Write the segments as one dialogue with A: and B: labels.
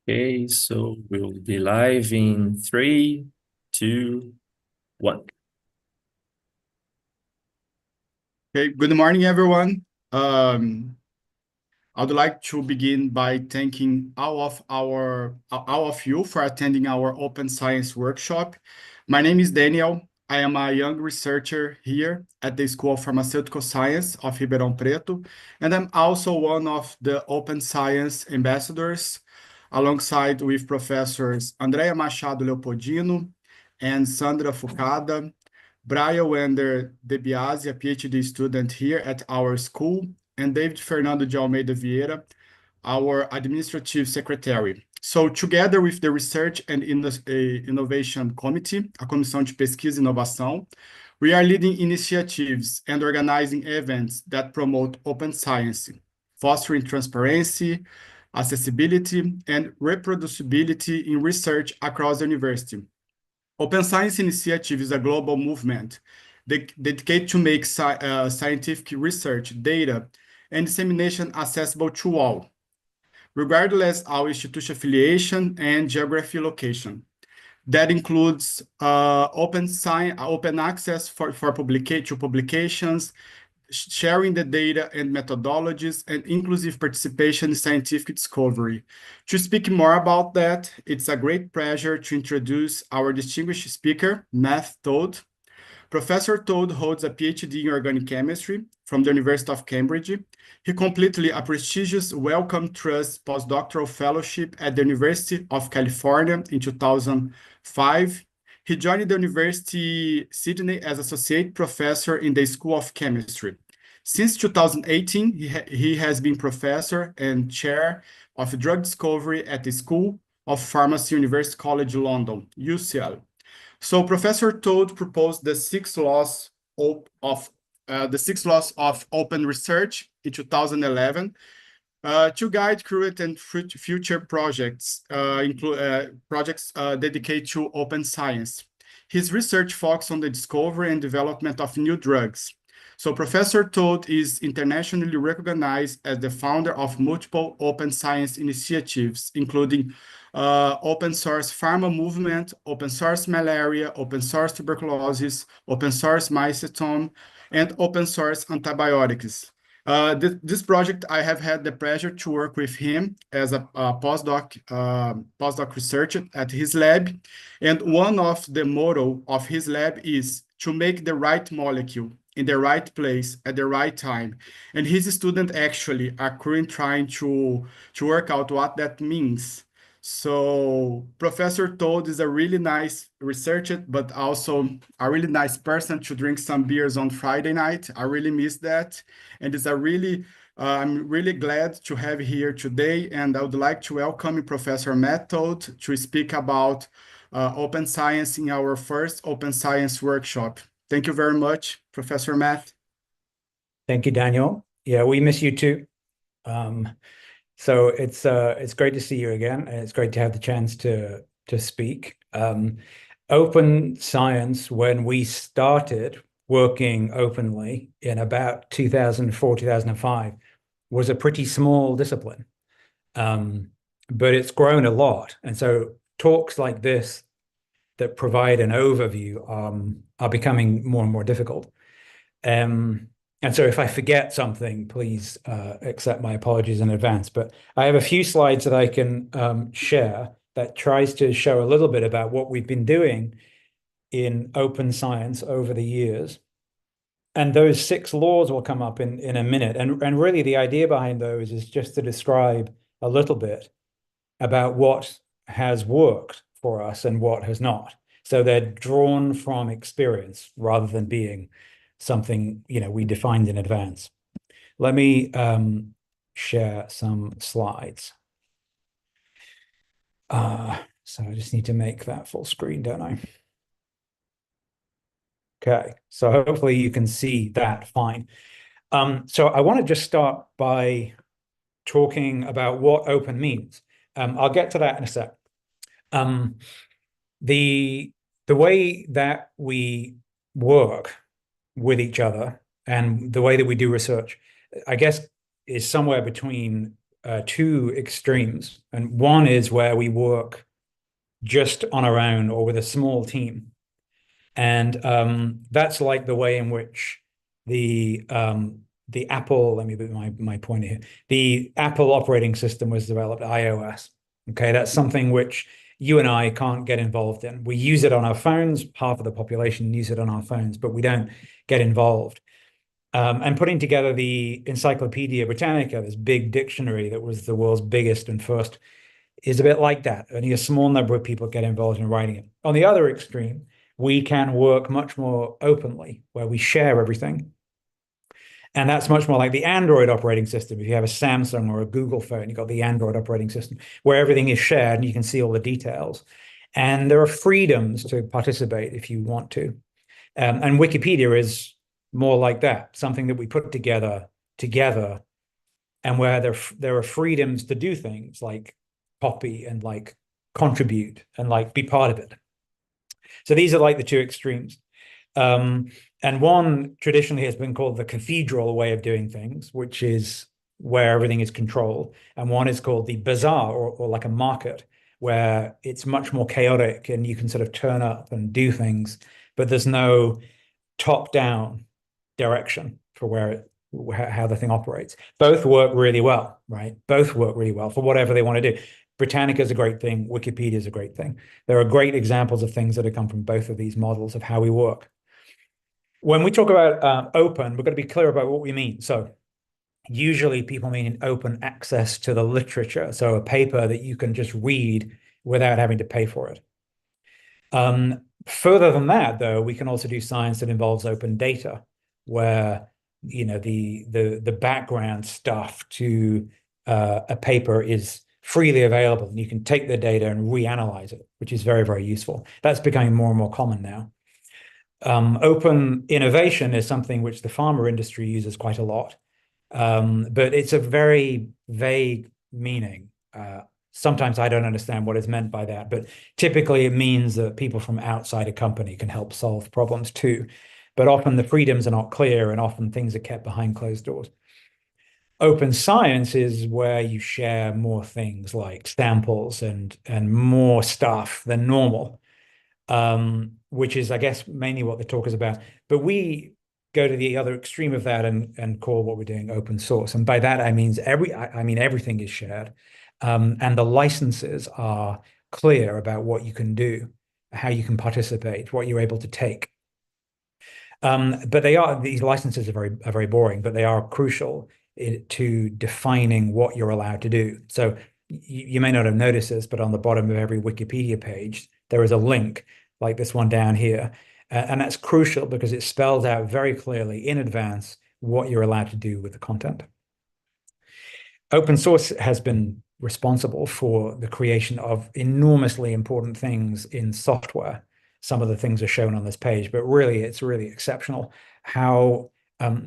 A: Okay, so we'll be live in 3, 2, 1.
B: Okay, good morning, everyone. I'd like to begin by thanking all of you for attending our Open Science workshop. My name is Daniel. I am a young researcher here at the School of Pharmaceutical Science of Ribeirão Preto, and I'm also one of the Open Science ambassadors, alongside with professors Andrea Machado Leopoldino and Sandra Fucada, Brian Wender De Biasi, a PhD student here at our school, and David Fernando de Almeida Vieira, our administrative secretary. So together with the Research and Innovation Committee, a comissão de pesquisa e inovação, we are leading initiatives and organizing events that promote open science, fostering transparency, accessibility, and reproducibility in research across the university. Open Science Initiative is a global movement dedicated to make scientific research, data, and dissemination accessible to all, regardless of institution affiliation and geography location. That includes open access for publications, sharing the data and methodologies, and inclusive participation in scientific discovery. To speak more about that, it's a great pleasure to introduce our distinguished speaker, Matt Todd. Professor Todd holds a PhD in organic chemistry from the University of Cambridge. He completed a prestigious Wellcome Trust postdoctoral fellowship at the University of California in 2005. He joined the University Sydney as associate professor in the School of Chemistry. Since 2018, he has been professor and chair of drug discovery at the School of Pharmacy, University College London, UCL. So Professor Todd proposed the six laws of open research in 2011 to guide current and future projects, dedicated to open science. His research focuses on the discovery and development of new drugs. So Professor Todd is internationally recognized as the founder of multiple open science initiatives, including open source pharma movement, open source malaria, open source tuberculosis, open source mycetome, and open source antibiotics. This project, I have had the pleasure to work with him as a postdoc researcher at his lab. And one of the motto of his lab is to make the right molecule in the right place at the right time. And his students actually are currently trying to work out what that means. So Professor Todd is a really nice researcher, but also a really nice person to drink some beers on Friday night. I really miss that. And I'm really glad to have here today. And I would like to welcome Professor Matt Todd to speak about open science in our first open science workshop. Thank you very much, Professor Matt.
C: Thank you, Daniel. Yeah, we miss you too. So it's great to see you again, and it's great to have the chance to speak. Open science, when we started working openly in about 2004, 2005, was a pretty small discipline. But it's grown a lot. And so talks like this that provide an overview are becoming more and more difficult. And so if I forget something, please accept my apologies in advance. But I have a few slides that I can share that tries to show a little bit about what we've been doing in open science over the years. And those six laws will come up in a minute. And really the idea behind those is just to describe a little bit about what has worked for us and what has not. So they're drawn from experience rather than being something we defined in advance. Let me share some slides. So I just need to make that full screen, don't I? Okay, so hopefully you can see that fine. So I want to just start by talking about what open means. I'll get to that in a sec. The way that we work with each other and the way that we do research, I guess, is somewhere between two extremes. And one is where we work just on our own or with a small team. And that's like the way in which the Apple, let me put my pointer here. The Apple operating system was developed, iOS. Okay, that's something which you and I can't get involved in. We use it on our phones. Half of the population use it on our phones, but we don't get involved. And putting together the Encyclopedia Britannica, this big dictionary that was the world's biggest and first, is a bit like that. Only a small number of people get involved in writing it. On the other extreme, we can work much more openly, where we share everything. And that's much more like the Android operating system. If you have a Samsung or a Google phone, you've got the Android operating system, where everything is shared and you can see all the details. And there are freedoms to participate if you want to. And Wikipedia is more like that, something that we put together, and where there are freedoms to do things like copy and like contribute and like be part of it. So these are like the two extremes. And one traditionally has been called the cathedral way of doing things, which is where everything is controlled. And one is called the bazaar, or like a market, where it's much more chaotic and you can sort of turn up and do things, but there's no top-down direction for how the thing operates. Both work really well, right? Both work really well for whatever they want to do. Britannica is a great thing. Wikipedia is a great thing. There are great examples of things that have come from both of these models of how we work. When we talk about open, we're going to be clear about what we mean. So usually people mean open access to the literature. So a paper that you can just read without having to pay for it. Further than that, though, we can also do science that involves open data, where the background stuff to a paper is freely available, and you can take the data and reanalyze it, which is very, very useful. That's becoming more and more common now. Open innovation is something which the pharma industry uses quite a lot, but it's a very vague meaning. Sometimes I don't understand what is meant by that, but typically it means that people from outside a company can help solve problems too. But often the freedoms are not clear, and often things are kept behind closed doors. Open science is where you share more things like samples and more stuff than normal, which is, I guess, mainly what the talk is about. But we go to the other extreme of that and call what we're doing open source. And by that, I mean everything is shared. And the licenses are clear about what you can do, how you can participate, what you're able to take. But these licenses are very boring, but they are crucial to defining what you're allowed to do. So you may not have noticed this, but on the bottom of every Wikipedia page, there is a link like this one down here. And that's crucial because it spells out very clearly in advance what you're allowed to do with the content. Open source has been responsible for the creation of enormously important things in software. Some of the things are shown on this page, but really, it's really exceptional how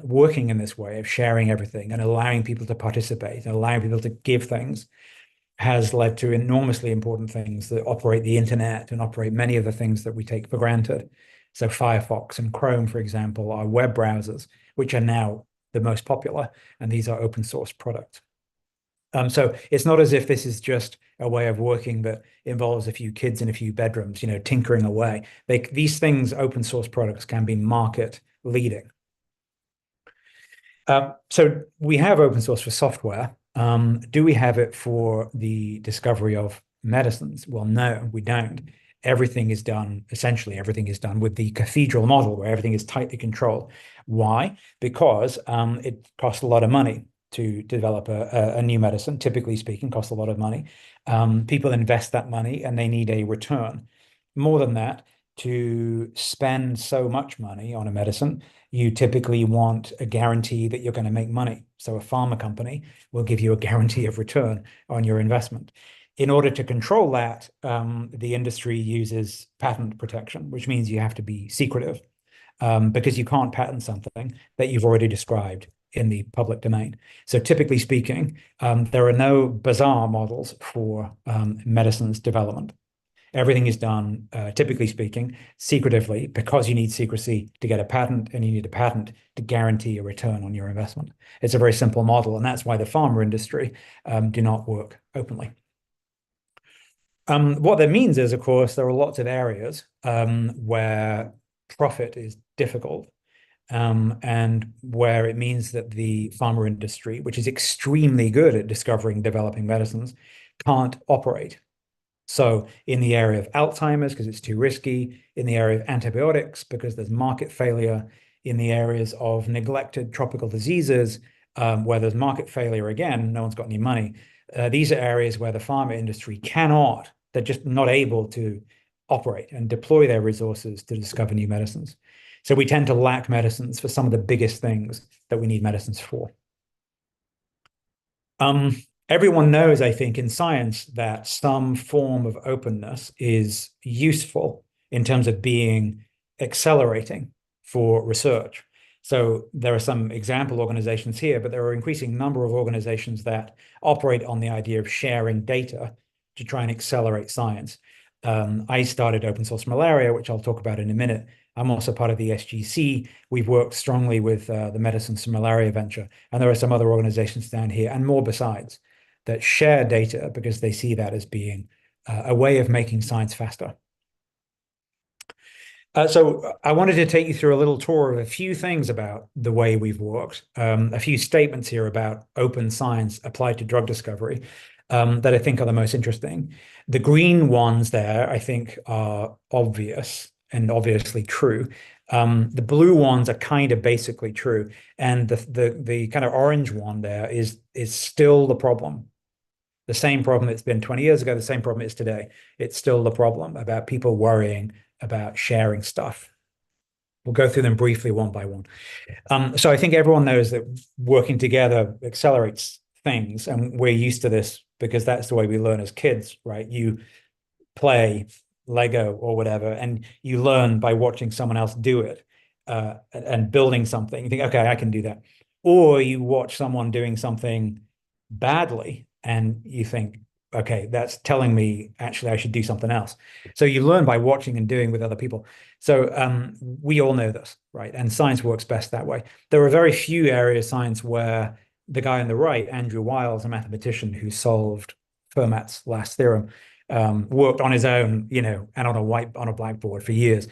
C: working in this way of sharing everything and allowing people to participate and allowing people to give things has led to enormously important things that operate the internet and operate many of the things that we take for granted. So Firefox and Chrome, for example, are web browsers, which are now the most popular, and these are open source products. So it's not as if this is just a way of working that involves a few kids in a few bedrooms, tinkering away. These things, open source products, can be market leading. So we have open source for software. Do we have it for the discovery of medicines? Well, no, we don't. Essentially everything is done with the cathedral model, where everything is tightly controlled. Why? Because it costs a lot of money to develop a new medicine. Typically speaking, costs a lot of money. People invest that money and they need a return. More than that, to spend so much money on a medicine, you typically want a guarantee that you're going to make money. So a pharma company will give you a guarantee of return on your investment. In order to control that, the industry uses patent protection, which means you have to be secretive, because you can't patent something that you've already described in the public domain. So typically speaking, there are no bazaar models for medicines development. Everything is done, typically speaking, secretively, because you need secrecy to get a patent, and you need a patent to guarantee a return on your investment. It's a very simple model, and that's why the pharma industry do not work openly. What that means is, of course, there are lots of areas where profit is difficult, and where it means that the pharma industry, which is extremely good at discovering and developing medicines, can't operate. So in the area of Alzheimer's, because it's too risky, in the area of antibiotics, because there's market failure, in the areas of neglected tropical diseases, where there's market failure again, no one's got any money. These are areas where the pharma industry cannot, they're just not able to operate and deploy their resources to discover new medicines. So we tend to lack medicines for some of the biggest things that we need medicines for. Everyone knows, I think, in science that some form of openness is useful in terms of being accelerating for research. So there are some example organizations here, but there are an increasing number of organizations that operate on the idea of sharing data to try and accelerate science. I started Open Source Malaria, which I'll talk about in a minute. I'm also part of the SGC. We've worked strongly with the Medicines for Malaria venture, and there are some other organizations down here and more besides that share data because they see that as being a way of making science faster. So I wanted to take you through a little tour of a few things about the way we've worked, a few statements here about open science applied to drug discovery that I think are the most interesting. The green ones there, I think, are obvious and obviously true. The blue ones are kind of basically true, and the kind of orange one there is still the problem. The same problem it's been 20 years ago, the same problem it is today. It's still the problem about people worrying about sharing stuff. We'll go through them briefly one by one. So I think everyone knows that working together accelerates things, and we're used to this because that's the way we learn as kids, right? You play Lego or whatever, and you learn by watching someone else do it and building something. You think, okay, I can do that. Or you watch someone doing something badly, and you think, okay, that's telling me actually I should do something else. So you learn by watching and doing with other people. So we all know this, right? And science works best that way. There are very few areas of science where the guy on the right, Andrew Wiles, a mathematician who solved Fermat's last theorem, worked on his own, and on a blackboard for years.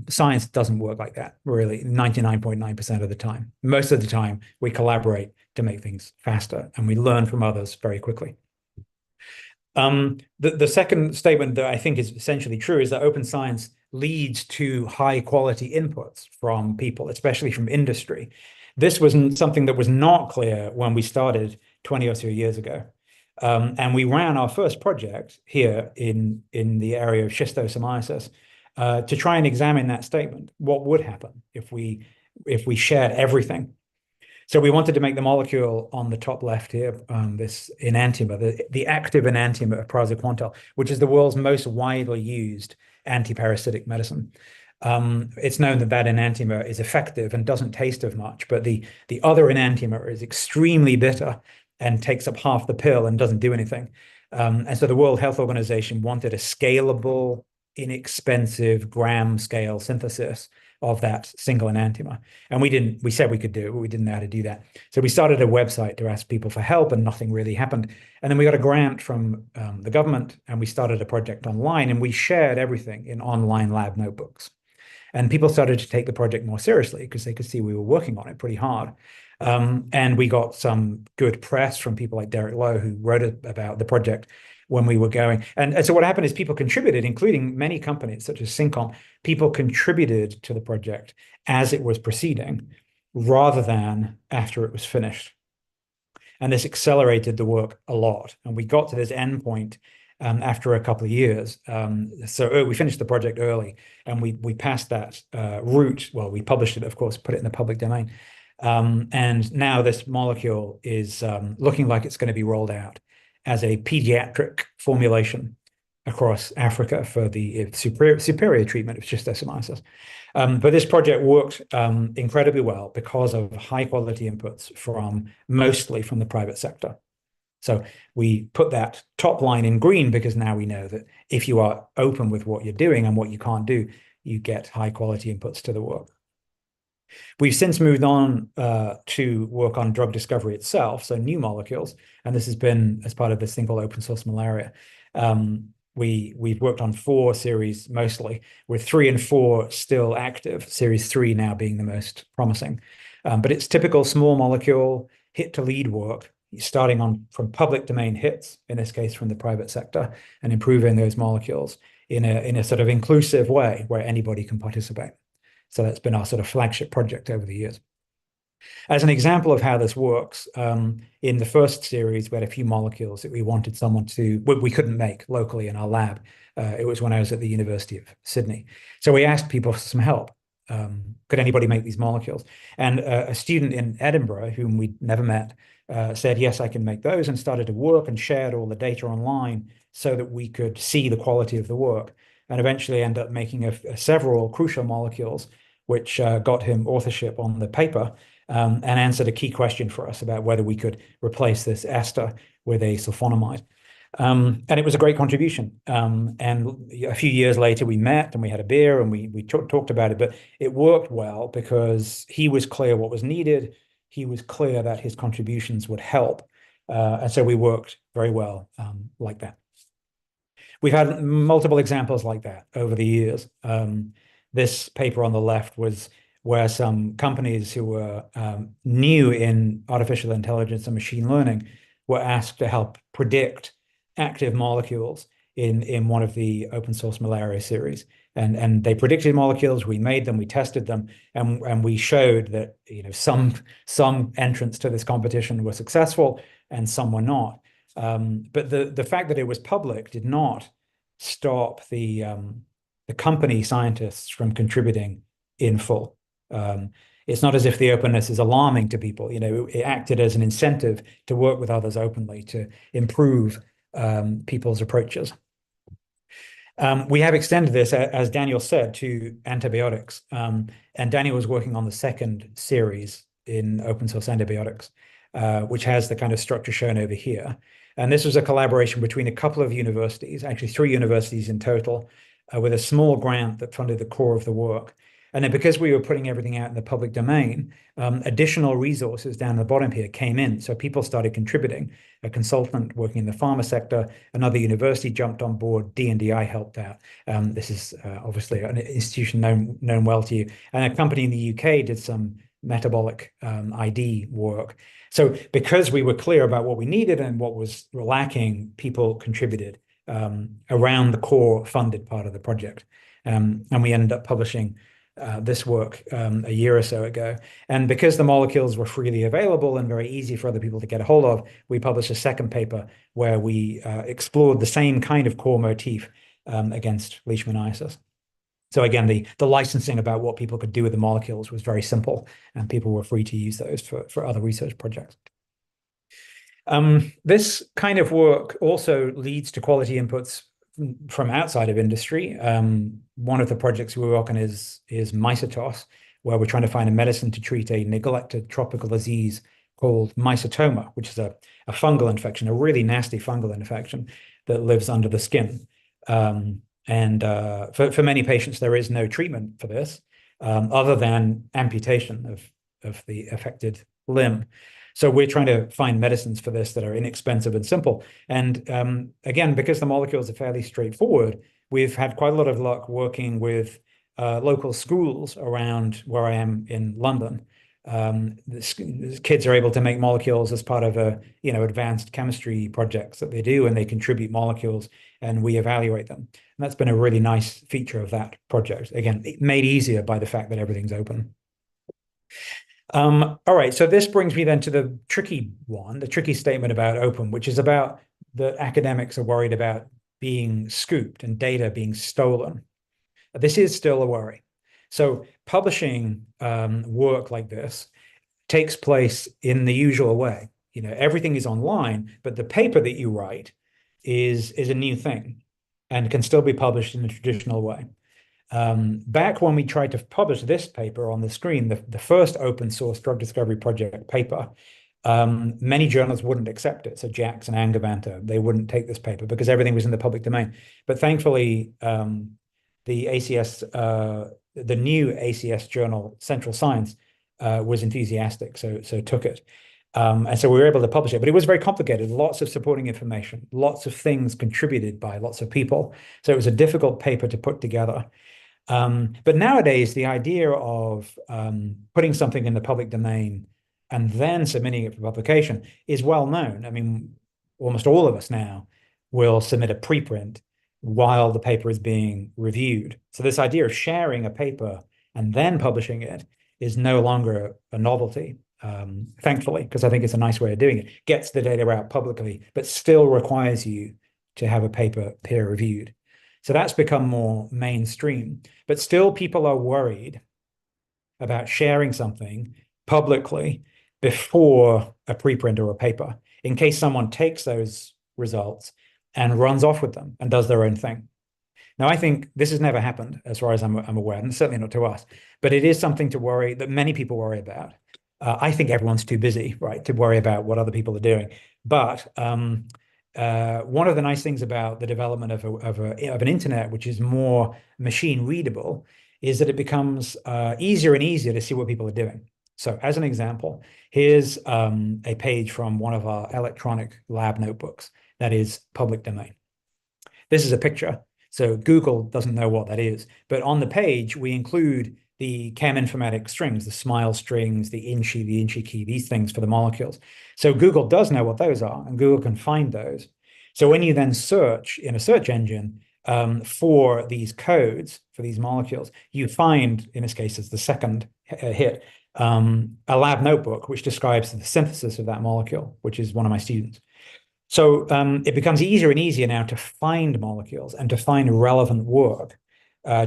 C: Science doesn't work like that, really, 99.9% of the time. Most of the time, we collaborate to make things faster, and we learn from others very quickly. The second statement that I think is essentially true is that open science leads to high quality inputs from people, especially from industry. This was something that was not clear when we started 20 or so years ago. And we ran our first project here in the area of schistosomiasis to try and examine that statement. What would happen if we shared everything? So we wanted to make the molecule on the top left here, this enantiomer, the active enantiomer of praziquantel, which is the world's most widely used antiparasitic medicine. It's known that that enantiomer is effective and doesn't taste of much, but the other enantiomer is extremely bitter and takes up half the pill and doesn't do anything. And so the World Health Organization wanted a scalable, inexpensive gram scale synthesis of that single enantiomer. And we said we could do it, but we didn't know how to do that. So we started a website to ask people for help, and nothing really happened. And then we got a grant from the government, and we started a project online, and we shared everything in online lab notebooks. And people started to take the project more seriously because they could see we were working on it pretty hard. And we got some good press from people like Derek Lowe, who wrote about the project when we were going. And so what happened is people contributed, including many companies such as Syncom. People contributed to the project as it was proceeding rather than after it was finished. And this accelerated the work a lot. And we got to this endpoint after a couple of years. So we finished the project early, and we passed that route. Well, we published it, of course, put it in the public domain. And now this molecule is looking like it's going to be rolled out as a pediatric formulation across Africa for the superior treatment of schistosomiasis. But this project worked incredibly well because of high quality inputs mostly from the private sector. So we put that top line in green because now we know that if you are open with what you're doing and what you can't do, you get high quality inputs to the work. We've since moved on to work on drug discovery itself, so new molecules, and this has been as part of this thing called open source malaria. We've worked on 4 series mostly, with 3 and 4 still active, series 3 now being the most promising. But it's typical small molecule hit to lead work, starting from public domain hits, in this case from the private sector, and improving those molecules in a sort of inclusive way where anybody can participate. So that's been our sort of flagship project over the years. As an example of how this works, in the first series, we had a few molecules that we wanted someone to, we couldn't make locally in our lab. It was when I was at the University of Sydney. So we asked people for some help. Could anybody make these molecules? And a student in Edinburgh, whom we'd never met, said, yes, I can make those, and started to work and shared all the data online so that we could see the quality of the work, and eventually end up making several crucial molecules, which got him authorship on the paper, and answered a key question for us about whether we could replace this ester with a sulfonamide. And it was a great contribution. And a few years later, we met and we had a beer and we talked about it, but it worked well because he was clear what was needed. He was clear that his contributions would help. And so we worked very well like that. We've had multiple examples like that over the years. This paper on the left was where some companies who were new in artificial intelligence and machine learning were asked to help predict active molecules in one of the open source malaria series. And they predicted molecules, we made them, we tested them, and we showed that some entrants to this competition were successful and some were not. But the fact that it was public did not stop the company scientists from contributing in full. It's not as if the openness is alarming to people. It acted as an incentive to work with others openly to improve people's approaches. We have extended this, as Daniel said, to antibiotics. And Daniel was working on the second series in open source antibiotics, which has the kind of structure shown over here. And this was a collaboration between a couple of universities, actually 3 universities in total, with a small grant that funded the core of the work. And then because we were putting everything out in the public domain, additional resources down the bottom here came in. So people started contributing. A consultant working in the pharma sector, another university jumped on board, D&DI helped out. This is obviously an institution known well to you. And a company in the UK did some metabolic ID work. So because we were clear about what we needed and what was lacking, people contributed around the core funded part of the project. And we ended up publishing this work a year or so ago. And because the molecules were freely available and very easy for other people to get a hold of, we published a second paper where we explored the same kind of core motif against leishmaniasis. So again, the licensing about what people could do with the molecules was very simple, and people were free to use those for other research projects. This kind of work also leads to quality inputs from outside of industry. One of the projects we work on is mycetos, where we're trying to find a medicine to treat a neglected tropical disease called mycetoma, which is a fungal infection, a really nasty fungal infection that lives under the skin. And for many patients, there is no treatment for this other than amputation of the affected limb. So we're trying to find medicines for this that are inexpensive and simple. And again, because the molecules are fairly straightforward, we've had quite a lot of luck working with local schools around where I am in London. The kids are able to make molecules as part of advanced chemistry projects that they do, and they contribute molecules and we evaluate them. And that's been a really nice feature of that project. Again, made easier by the fact that everything's open. All right, so this brings me then to the tricky statement about open, which is about the academics are worried about being scooped and data being stolen. This is still a worry. So publishing work like this takes place in the usual way. Everything is online, but the paper that you write is a new thing and can still be published in a traditional way. Back when we tried to publish this paper on the screen, the first open source drug discovery project paper, many journals wouldn't accept it. So Jackson and Angevanta, they wouldn't take this paper because everything was in the public domain. But thankfully, the ACS, the new ACS journal, Central Science, was enthusiastic, so took it. And so we were able to publish it, but it was very complicated. Lots of supporting information, lots of things contributed by lots of people. So it was a difficult paper to put together. But nowadays, the idea of putting something in the public domain and then submitting it for publication is well known. I mean, almost all of us now will submit a preprint while the paper is being reviewed. So this idea of sharing a paper and then publishing it is no longer a novelty, thankfully, because I think it's a nice way of doing it. Gets the data out publicly, but still requires you to have a paper peer reviewed. So that's become more mainstream, but still people are worried about sharing something publicly before a preprint or a paper, in case someone takes those results and runs off with them and does their own thing. Now, I think this has never happened, as far as I'm aware, and certainly not to us, but it is something to worry, that many people worry about. I think everyone's too busy, right, to worry about what other people are doing. But one of the nice things about the development of an internet, which is more machine readable, is that it becomes easier and easier to see what people are doing. So as an example, here's a page from one of our electronic lab notebooks that is public domain. This is a picture. So Google doesn't know what that is, but on the page, we include the chem informatics strings, the SMILE strings, the INCHI key, these things for the molecules. So Google does know what those are, and Google can find those. So when you then search in a search engine for these codes, for these molecules, you find, in this case, it's the second hit, a lab notebook, which describes the synthesis of that molecule, which is one of my students. So it becomes easier and easier now to find molecules and to find relevant work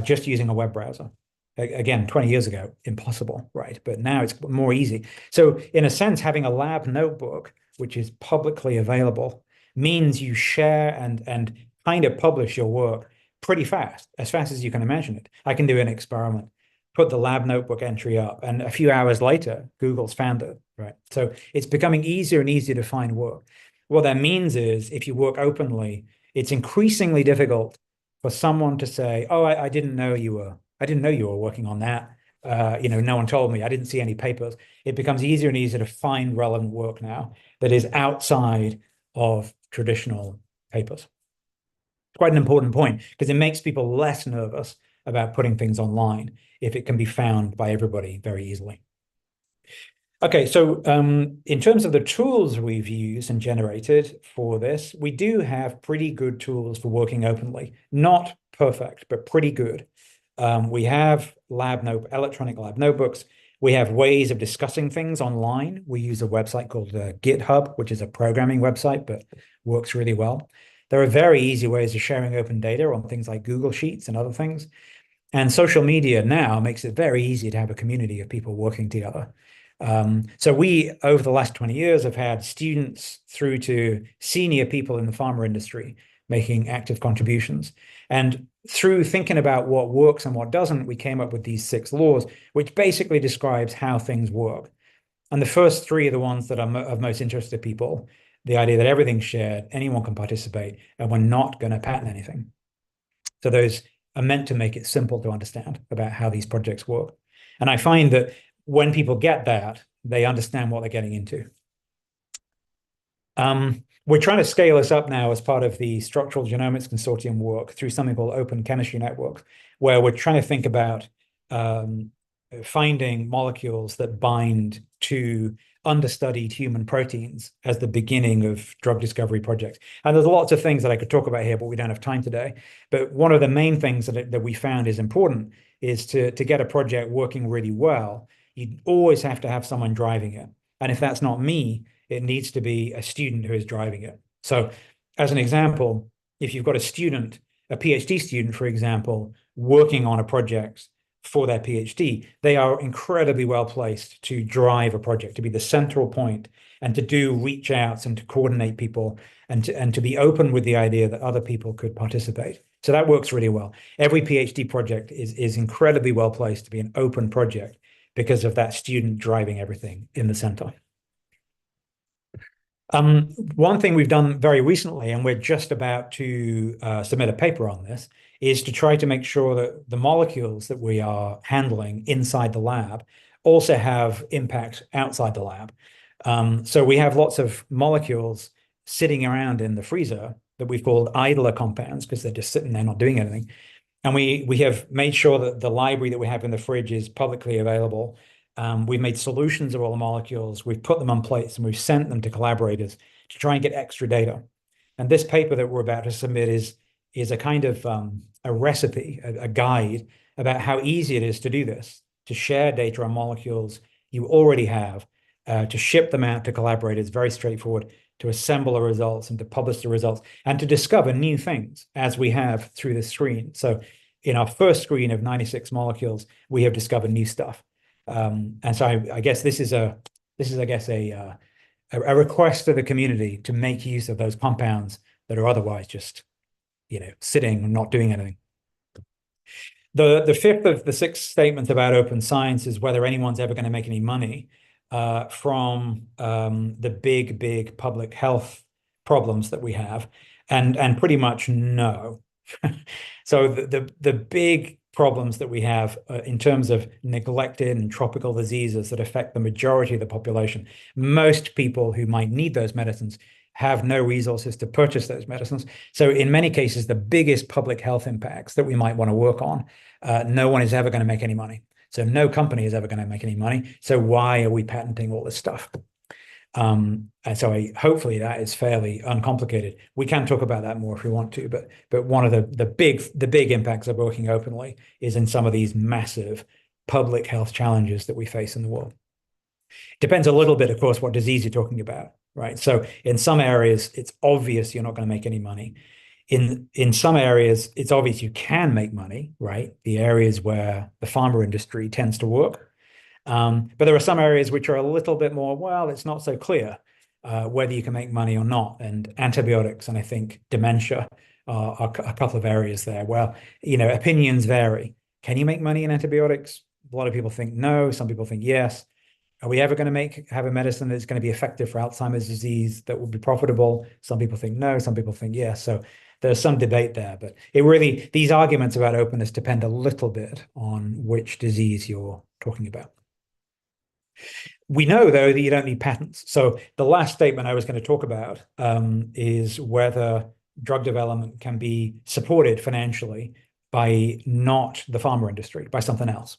C: just using a web browser. Again, 20 years ago, impossible, right? But now it's more easy. So in a sense, having a lab notebook, which is publicly available, means you share and kind of publish your work pretty fast, as fast as you can imagine it. I can do an experiment, put the lab notebook entry up, and a few hours later, Google's found it, right? So it's becoming easier and easier to find work. What that means is if you work openly, it's increasingly difficult for someone to say, oh, I didn't know you were working on that. No one told me. I didn't see any papers. It becomes easier and easier to find relevant work now that is outside of traditional papers. It's quite an important point because it makes people less nervous about putting things online if it can be found by everybody very easily. Okay, so in terms of the tools we've used and generated for this, we do have pretty good tools for working openly. Not perfect, but pretty good. We have electronic lab notebooks. We have ways of discussing things online. We use a website called GitHub, which is a programming website, but works really well. There are very easy ways of sharing open data on things like Google Sheets and other things. And social media now makes it very easy to have a community of people working together. So we, over the last 20 years, have had students through to senior people in the pharma industry making active contributions. And through thinking about what works and what doesn't, we came up with these 6 laws, which basically describes how things work. And the first 3 are the ones that are of most interest to people. The idea that everything's shared, anyone can participate, and we're not going to patent anything. So those are meant to make it simple to understand about how these projects work. And I find that when people get that, they understand what they're getting into. We're trying to scale this up now as part of the Structural Genomics Consortium work through something called Open Chemistry Network, where we're trying to think about finding molecules that bind to understudied human proteins as the beginning of drug discovery projects. And there's lots of things that I could talk about here, but we don't have time today. But one of the main things that we found is important is to get a project working really well, you always have to have someone driving it. And if that's not me, it needs to be a student who is driving it. So as an example, if you've got a student, a PhD student, for example, working on a project for their PhD, they are incredibly well placed to drive a project, to be the central point, and to do reach outs and to coordinate people and to be open with the idea that other people could participate. So that works really well. Every PhD project is incredibly well placed to be an open project because of that student driving everything in the center. One thing we've done very recently, and we're just about to submit a paper on this, is to try to make sure that the molecules that we are handling inside the lab also have impact outside the lab. So we have lots of molecules sitting around in the freezer that we've called idler compounds because they're just sitting there not doing anything. And we have made sure that the library that we have in the fridge is publicly available. We've made solutions of all the molecules. We've put them on plates and we've sent them to collaborators to try and get extra data. And this paper that we're about to submit is a kind of a recipe, a guide about how easy it is to do this, to share data on molecules you already have, to ship them out to collaborators, very straightforward, to assemble the results and to publish the results and to discover new things as we have through the screen. So in our first screen of 96 molecules, we have discovered new stuff. And so I guess this is a request to the community to make use of those compounds that are otherwise just, sitting and not doing anything. The fifth of the six statements about open science is whether anyone's ever going to make any money from the big public health problems that we have, and pretty much no. So the big problems that we have in terms of neglected and tropical diseases that affect the majority of the population, most people who might need those medicines have no resources to purchase those medicines. So in many cases, the biggest public health impacts that we might want to work on, no one is ever going to make any money. So no company is ever going to make any money. So why are we patenting all this stuff? And so hopefully that is fairly uncomplicated. We can talk about that more if we want to, but one of the big impacts of working openly is in some of these massive public health challenges that we face in the world. Depends a little bit, of course, what disease you're talking about, right? So in some areas, it's obvious you're not going to make any money. In some areas, it's obvious you can make money, right? The areas where the pharma industry tends to work. But there are some areas which are a little bit more, well, it's not so clear whether you can make money or not. And antibiotics and I think dementia are a couple of areas there. Well, opinions vary. Can you make money in antibiotics? A lot of people think no. Some people think yes. Are we ever going to have a medicine that's going to be effective for Alzheimer's disease that will be profitable? Some people think no. Some people think yes. So there's some debate there, but these arguments about openness depend a little bit on which disease you're talking about. We know, though, that you don't need patents. So the last statement I was going to talk about is whether drug development can be supported financially by not the pharma industry, by something else.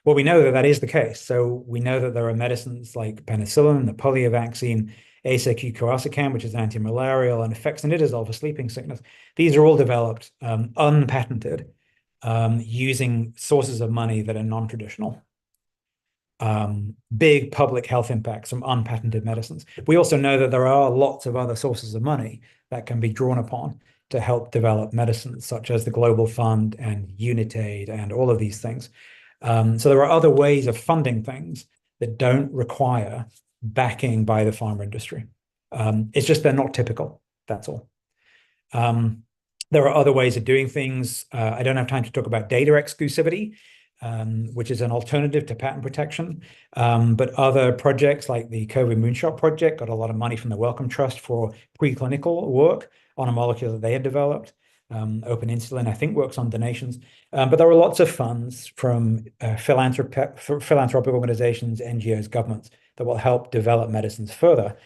C: Well, we know that that is the case. So we know that there are medicines like penicillin, the polio vaccine, azacitidine, which is anti-malarial, and fexinidazole for sleeping sickness. These are all developed unpatented using sources of money that are non-traditional. Big public health impacts from unpatented medicines. We also know that there are lots of other sources of money that can be drawn upon to help develop medicines, such as the Global Fund and Unitaid and all of these things. So there are other ways of funding things that don't require backing by the pharma industry. It's just they're not typical, that's all. There are other ways of doing things. I don't have time to talk about data exclusivity, which is an alternative to patent protection. But other projects like the COVID Moonshot project got a lot of money from the Wellcome Trust for preclinical work on a molecule that they had developed. Open Insulin, I think, works on donations. But there are lots of funds from philanthropic organizations, NGOs, governments that will help develop medicines further,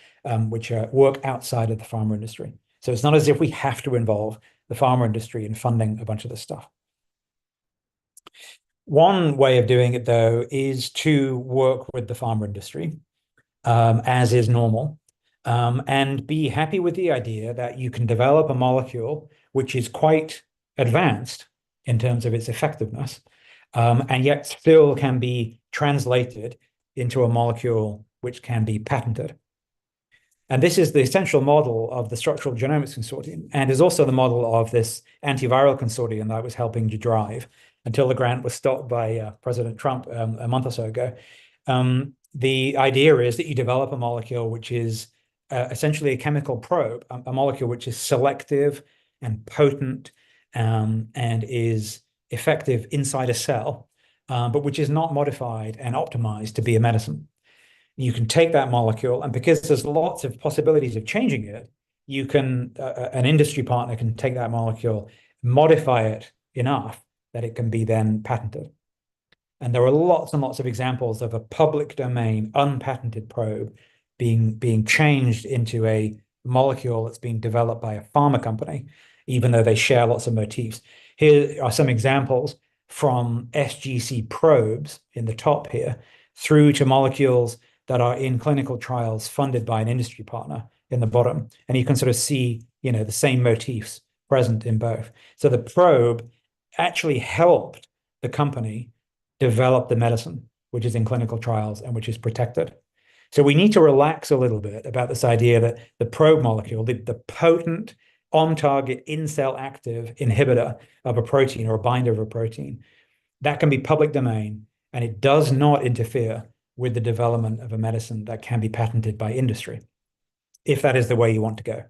C: which work outside of the pharma industry. So it's not as if we have to involve the pharma industry in funding a bunch of this stuff. One way of doing it, though, is to work with the pharma industry, as is normal, and be happy with the idea that you can develop a molecule which is quite advanced in terms of its effectiveness, and yet still can be translated into a molecule which can be patented. And this is the essential model of the Structural Genomics Consortium, and is also the model of this antiviral consortium that I was helping to drive until the grant was stopped by President Trump a month or so ago. The idea is that you develop a molecule which is essentially a chemical probe, a molecule which is selective and potent and is effective inside a cell, but which is not modified and optimized to be a medicine. You can take that molecule, and because there's lots of possibilities of changing it, you can an industry partner can take that molecule, modify it enough that it can be then patented. And there are lots and lots of examples of a public domain unpatented probe being changed into a molecule that's being developed by a pharma company, even though they share lots of motifs. Here are some examples from SGC probes in the top here, through to molecules that are in clinical trials funded by an industry partner in the bottom. And you can sort of see, the same motifs present in both. So the probe actually helped the company develop the medicine, which is in clinical trials and which is protected. So we need to relax a little bit about this idea that the probe molecule, the potent on-target in-cell active inhibitor of a protein or a binder of a protein, that can be public domain, and it does not interfere with the development of a medicine that can be patented by industry, if that is the way you want to go.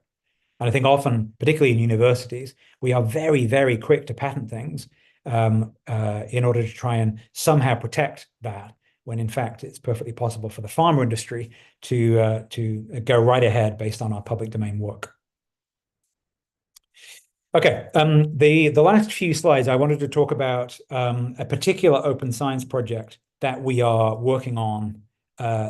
C: And I think often, particularly in universities, we are very, very quick to patent things in order to try and somehow protect that, when in fact it's perfectly possible for the pharma industry to go right ahead based on our public domain work. Okay, the last few slides, I wanted to talk about a particular open science project that we are working on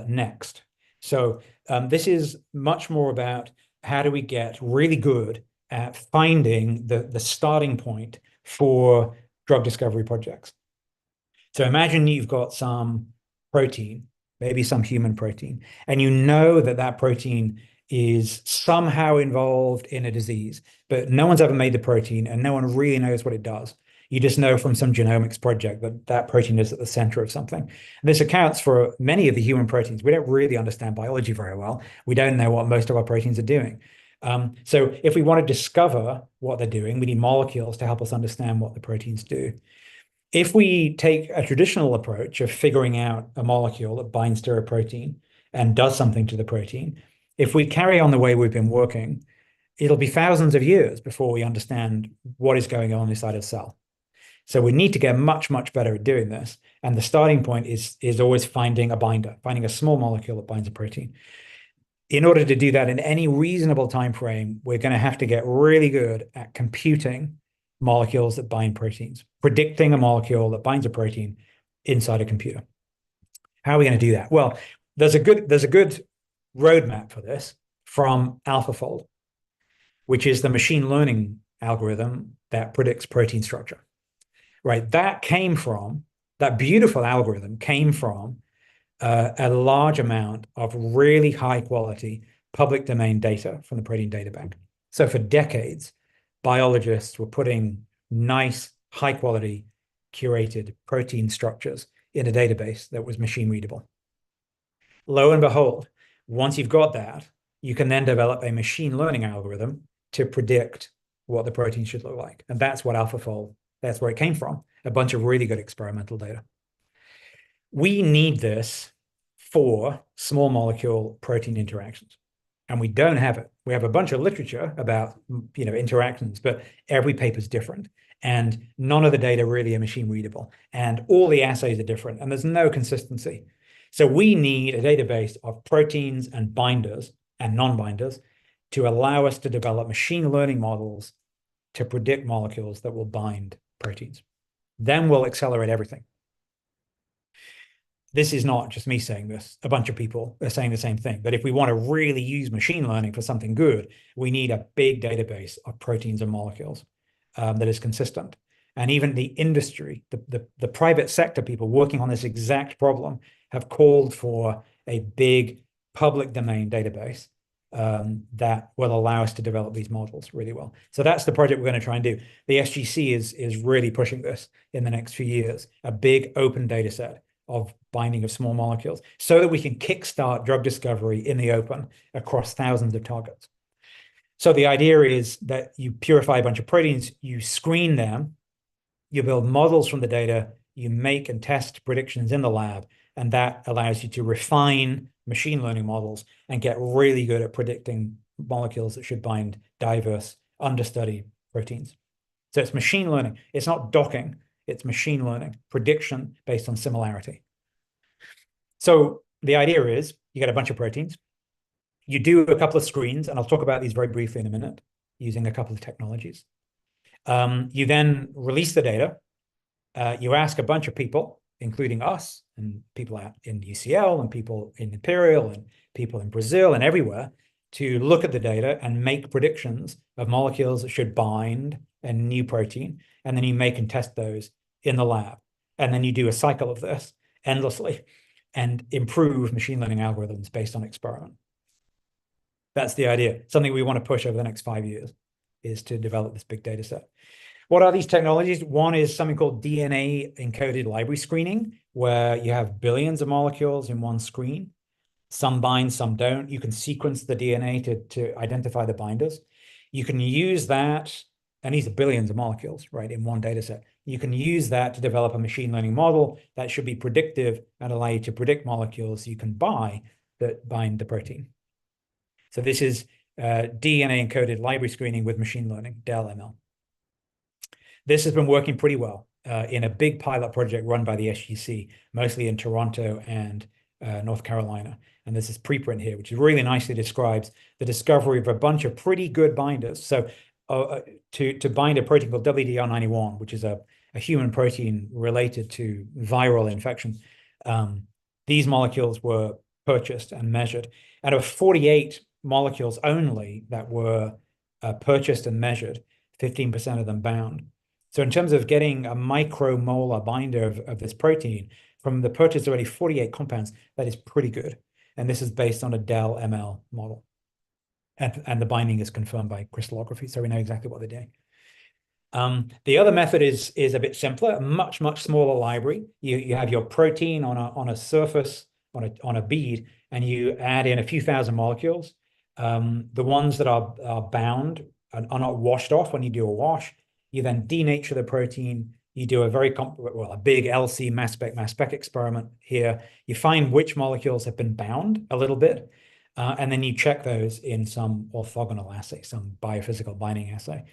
C: next. So this is much more about how do we get really good at finding the starting point for drug discovery projects. So imagine you've got some protein, maybe some human protein, and you know that that protein is somehow involved in a disease, but no one's ever made the protein and no one really knows what it does. You just know from some genomics project that that protein is at the center of something. And this accounts for many of the human proteins. We don't really understand biology very well. We don't know what most of our proteins are doing. So if we want to discover what they're doing, we need molecules to help us understand what the proteins do. If we take a traditional approach of figuring out a molecule that binds to a protein and does something to the protein, if we carry on the way we've been working, it'll be thousands of years before we understand what is going on inside a cell. So we need to get much, much better at doing this. And the starting point is always finding a binder, finding a small molecule that binds a protein. In order to do that in any reasonable time frame, we're going to have to get really good at computing molecules that bind proteins, predicting a molecule that binds a protein inside a computer. How are we going to do that? Well, there's a good roadmap for this from AlphaFold, which is the machine learning algorithm that predicts protein structure. Right? That beautiful algorithm came from a large amount of really high quality public domain data from the Protein Data Bank. So for decades, biologists were putting nice, high quality, curated protein structures in a database that was machine readable. Lo and behold, once you've got that, you can then develop a machine learning algorithm to predict what the protein should look like. And that's what AlphaFold, that's where it came from, a bunch of really good experimental data. We need this for small molecule protein interactions, and we don't have it. We have a bunch of literature about interactions, but every paper is different, and none of the data really are machine readable, and all the assays are different, and there's no consistency. So we need a database of proteins and binders and non-binders to allow us to develop machine learning models to predict molecules that will bind proteins. Then we'll accelerate everything. This is not just me saying this. A bunch of people are saying the same thing, that if we want to really use machine learning for something good, we need a big database of proteins and molecules that is consistent. And even the industry, the private sector people working on this exact problem have called for a big public domain database that will allow us to develop these models really well. So that's the project we're going to try and do. The SGC is really pushing this in the next few years, a big open data set of binding of small molecules, so that we can kickstart drug discovery in the open across thousands of targets. So the idea is that you purify a bunch of proteins, you screen them, you build models from the data, you make and test predictions in the lab, and that allows you to refine machine learning models and get really good at predicting molecules that should bind diverse, understudied proteins. So it's machine learning. It's not docking. It's machine learning, prediction based on similarity. So the idea is you get a bunch of proteins. You do a couple of screens, and I'll talk about these very briefly in a minute, using a couple of technologies. You then release the data. You ask a bunch of people, including us and people out in UCL and people in Imperial and people in Brazil and everywhere, to look at the data and make predictions of molecules that should bind a new protein. And then you make and test those in the lab. And then you do a cycle of this endlessly and improve machine learning algorithms based on experiment. That's the idea. Something we want to push over the next 5 years is to develop this big data set. What are these technologies? One is something called DNA encoded library screening, where you have billions of molecules in one screen. Some bind, some don't. You can sequence the DNA to identify the binders. You can use that, and these are billions of molecules, right, in one data set. You can use that to develop a machine learning model that should be predictive and allow you to predict molecules you can buy that bind the protein. So this is DNA encoded library screening with machine learning, DEL-ML. This has been working pretty well in a big pilot project run by the SGC, mostly in Toronto and North Carolina. And there's this preprint here, which really nicely describes the discovery of a bunch of pretty good binders. So to bind a protein called WDR91, which is a human protein related to viral infection, these molecules were purchased and measured. Out of 48 molecules only that were purchased and measured, 15% of them bound. So in terms of getting a micromolar binder of this protein from the purchase of only 48 compounds, that is pretty good. And this is based on a DEL-ML model. And the binding is confirmed by crystallography, so we know exactly what they're doing. The other method is a bit simpler, a much smaller library. You have your protein on a surface, on a bead, and you add in a few thousand molecules. The ones that are bound are not washed off when you do a wash. You then denature the protein. You do a a big LC mass spec experiment here. You find which molecules have been bound a little bit, and then you check those in some orthogonal assay, some biophysical binding assay.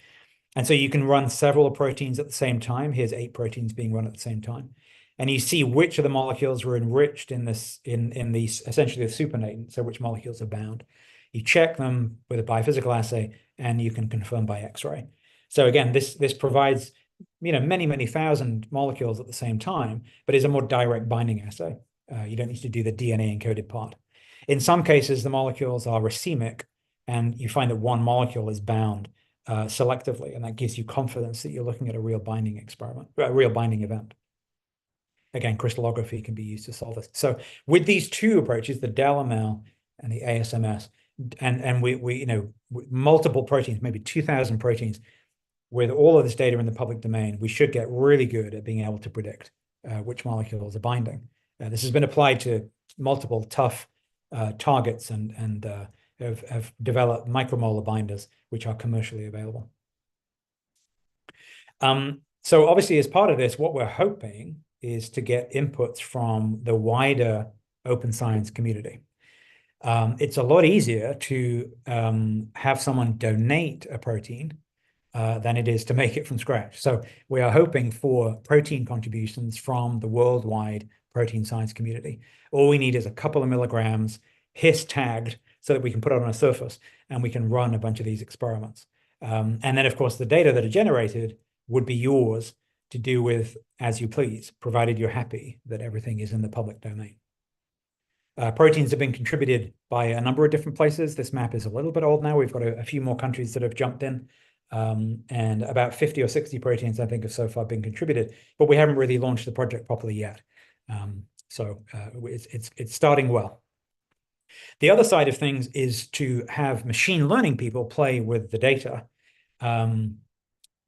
C: And so you can run several proteins at the same time. Here's 8 proteins being run at the same time. And you see which of the molecules were enriched in these essentially the supernatant, so which molecules are bound. You check them with a biophysical assay, and you can confirm by X-ray. So again, this provides many thousand molecules at the same time, but is a more direct binding assay. You don't need to do the DNA encoded part. In some cases, the molecules are racemic, and you find that one molecule is bound selectively, and that gives you confidence that you're looking at a real binding experiment, a real binding event. Again, crystallography can be used to solve this. So with these two approaches, the DEL-ML and the ASMS, and we multiple proteins, maybe 2,000 proteins, with all of this data in the public domain, we should get really good at being able to predict which molecules are binding. This has been applied to multiple tough targets and have developed micromolar binders, which are commercially available. So obviously, as part of this, what we're hoping is to get inputs from the wider open science community. It's a lot easier to have someone donate a protein than it is to make it from scratch. So we are hoping for protein contributions from the worldwide protein science community. All we need is a couple of milligrams, his tagged, so that we can put it on a surface and we can run a bunch of these experiments. And then, of course, the data that are generated would be yours to do with as you please, provided you're happy that everything is in the public domain. Proteins have been contributed by a number of different places. This map is a little bit old now. We've got a few more countries that have jumped in. And about 50 or 60 proteins, I think, have so far been contributed, but we haven't really launched the project properly yet. So it's starting well. The other side of things is to have machine learning people play with the data.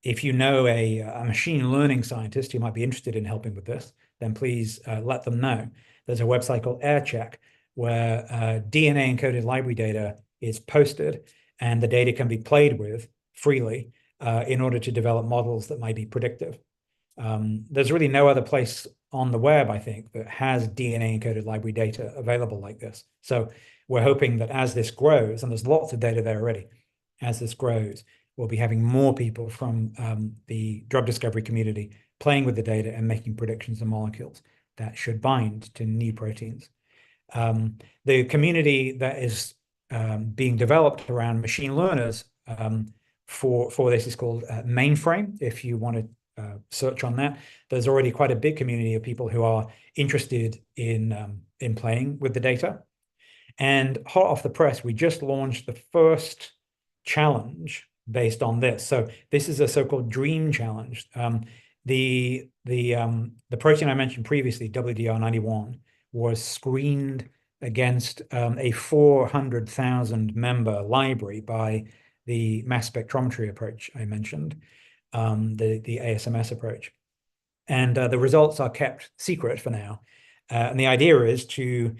C: If you know a machine learning scientist who might be interested in helping with this, then please let them know. There's a website called AirCheck where DNA encoded library data is posted, and the data can be played with freely in order to develop models that might be predictive. There's really no other place on the web, I think, that has DNA encoded library data available like this. So we're hoping that as this grows, and there's lots of data there already, as this grows, we'll be having more people from the drug discovery community playing with the data and making predictions of molecules that should bind to new proteins. The community that is being developed around machine learners for this is called Mainframe. If you want to search on that, there's already quite a big community of people who are interested in playing with the data. And hot off the press, we just launched the first challenge based on this. So this is a so-called dream challenge. The protein I mentioned previously, WDR91, was screened against a 400,000 member library by the mass spectrometry approach I mentioned, the ASMS approach. And the results are kept secret for now. And the idea is to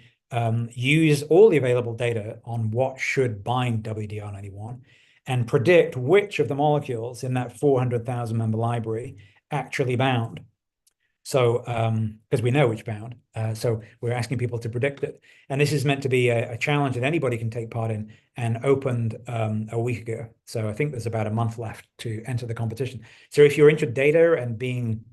C: use all the available data on what should bind WDR91 and predict which of the molecules in that 400,000 member library actually bound. So, because we know which bound, so we're asking people to predict it. And this is meant to be a challenge that anybody can take part in, and opened a week ago. So I think there's about a month left to enter the competition. So if you're into data and being,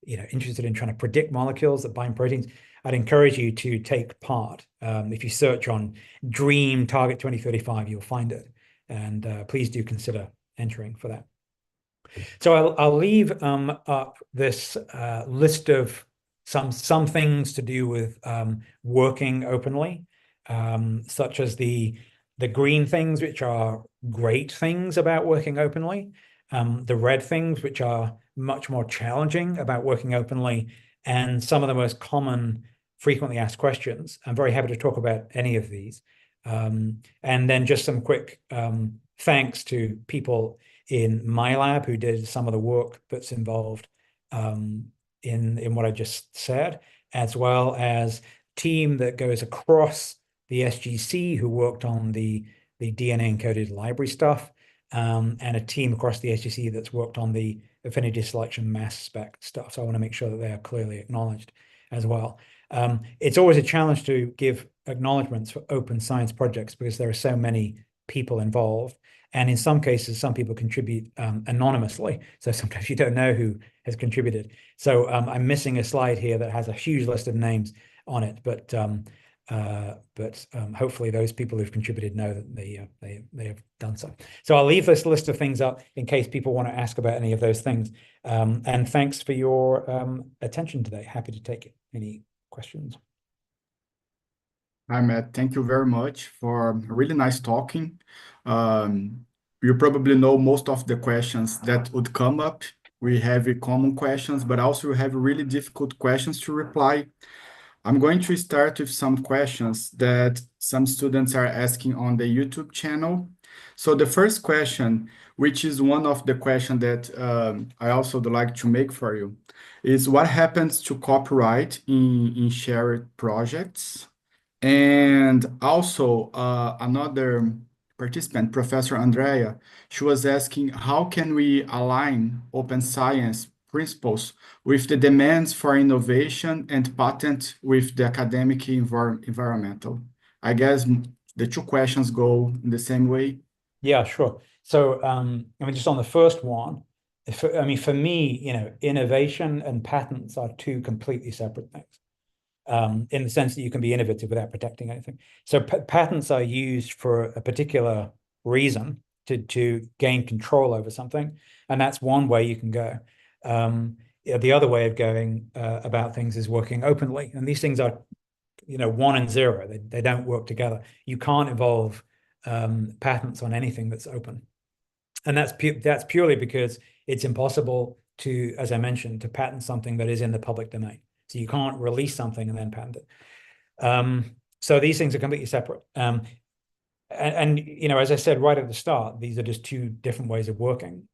C: interested in trying to predict molecules that bind proteins, I'd encourage you to take part. If you search on Dream Target 2035, you'll find it. And please do consider entering for that. So I'll leave up this list of some things to do with working openly, such as the green things, which are great things about working openly, the red things, which are much more challenging about working openly, and some of the most common frequently asked questions. I'm very happy to talk about any of these. And then just some quick thanks to people in my lab who did some of the work that's involved in what I just said, as well as team that goes across the SGC who worked on the DNA encoded library stuff, and a team across the SGC that's worked on the affinity selection mass spec stuff. So I want to make sure that they are clearly acknowledged as well. It's always a challenge to give acknowledgements for open science projects because there are so many people involved. And in some cases, some people contribute anonymously. So sometimes you don't know who has contributed. So I'm missing a slide here that has a huge list of names on it. But hopefully those people who've contributed know that they have done so. So I'll leave this list of things up in case people want to ask about any of those things. And thanks for your attention today. Happy to take any questions.
B: Hi, Matt. Thank you very much for really nice talking. You probably know most of the questions that would come up. We have common questions, but also we have really difficult questions to reply. I'm going to start with some questions that some students are asking on the YouTube channel. So the first question, which is one of the questions that I also would like to make for you, is what happens to copyright in shared projects? And also another participant, Professor Andrea, she was asking, how can we align open science principles with the demands for innovation and patent with the academic environmental? I guess the two questions go in the same way.
C: Yeah, sure. So, just on the first one, for me, innovation and patents are two completely separate things. In the sense that you can be innovative without protecting anything. So patents are used for a particular reason to gain control over something, and that's one way you can go. The other way of going about things is working openly, and these things are, one and zero. They don't work together. You can't involve patents on anything that's open, and that's purely because it's impossible to, as I mentioned, to patent something that is in the public domain. So you can't release something and then patent it. So these things are completely separate. And as I said right at the start, these are just two different ways of working.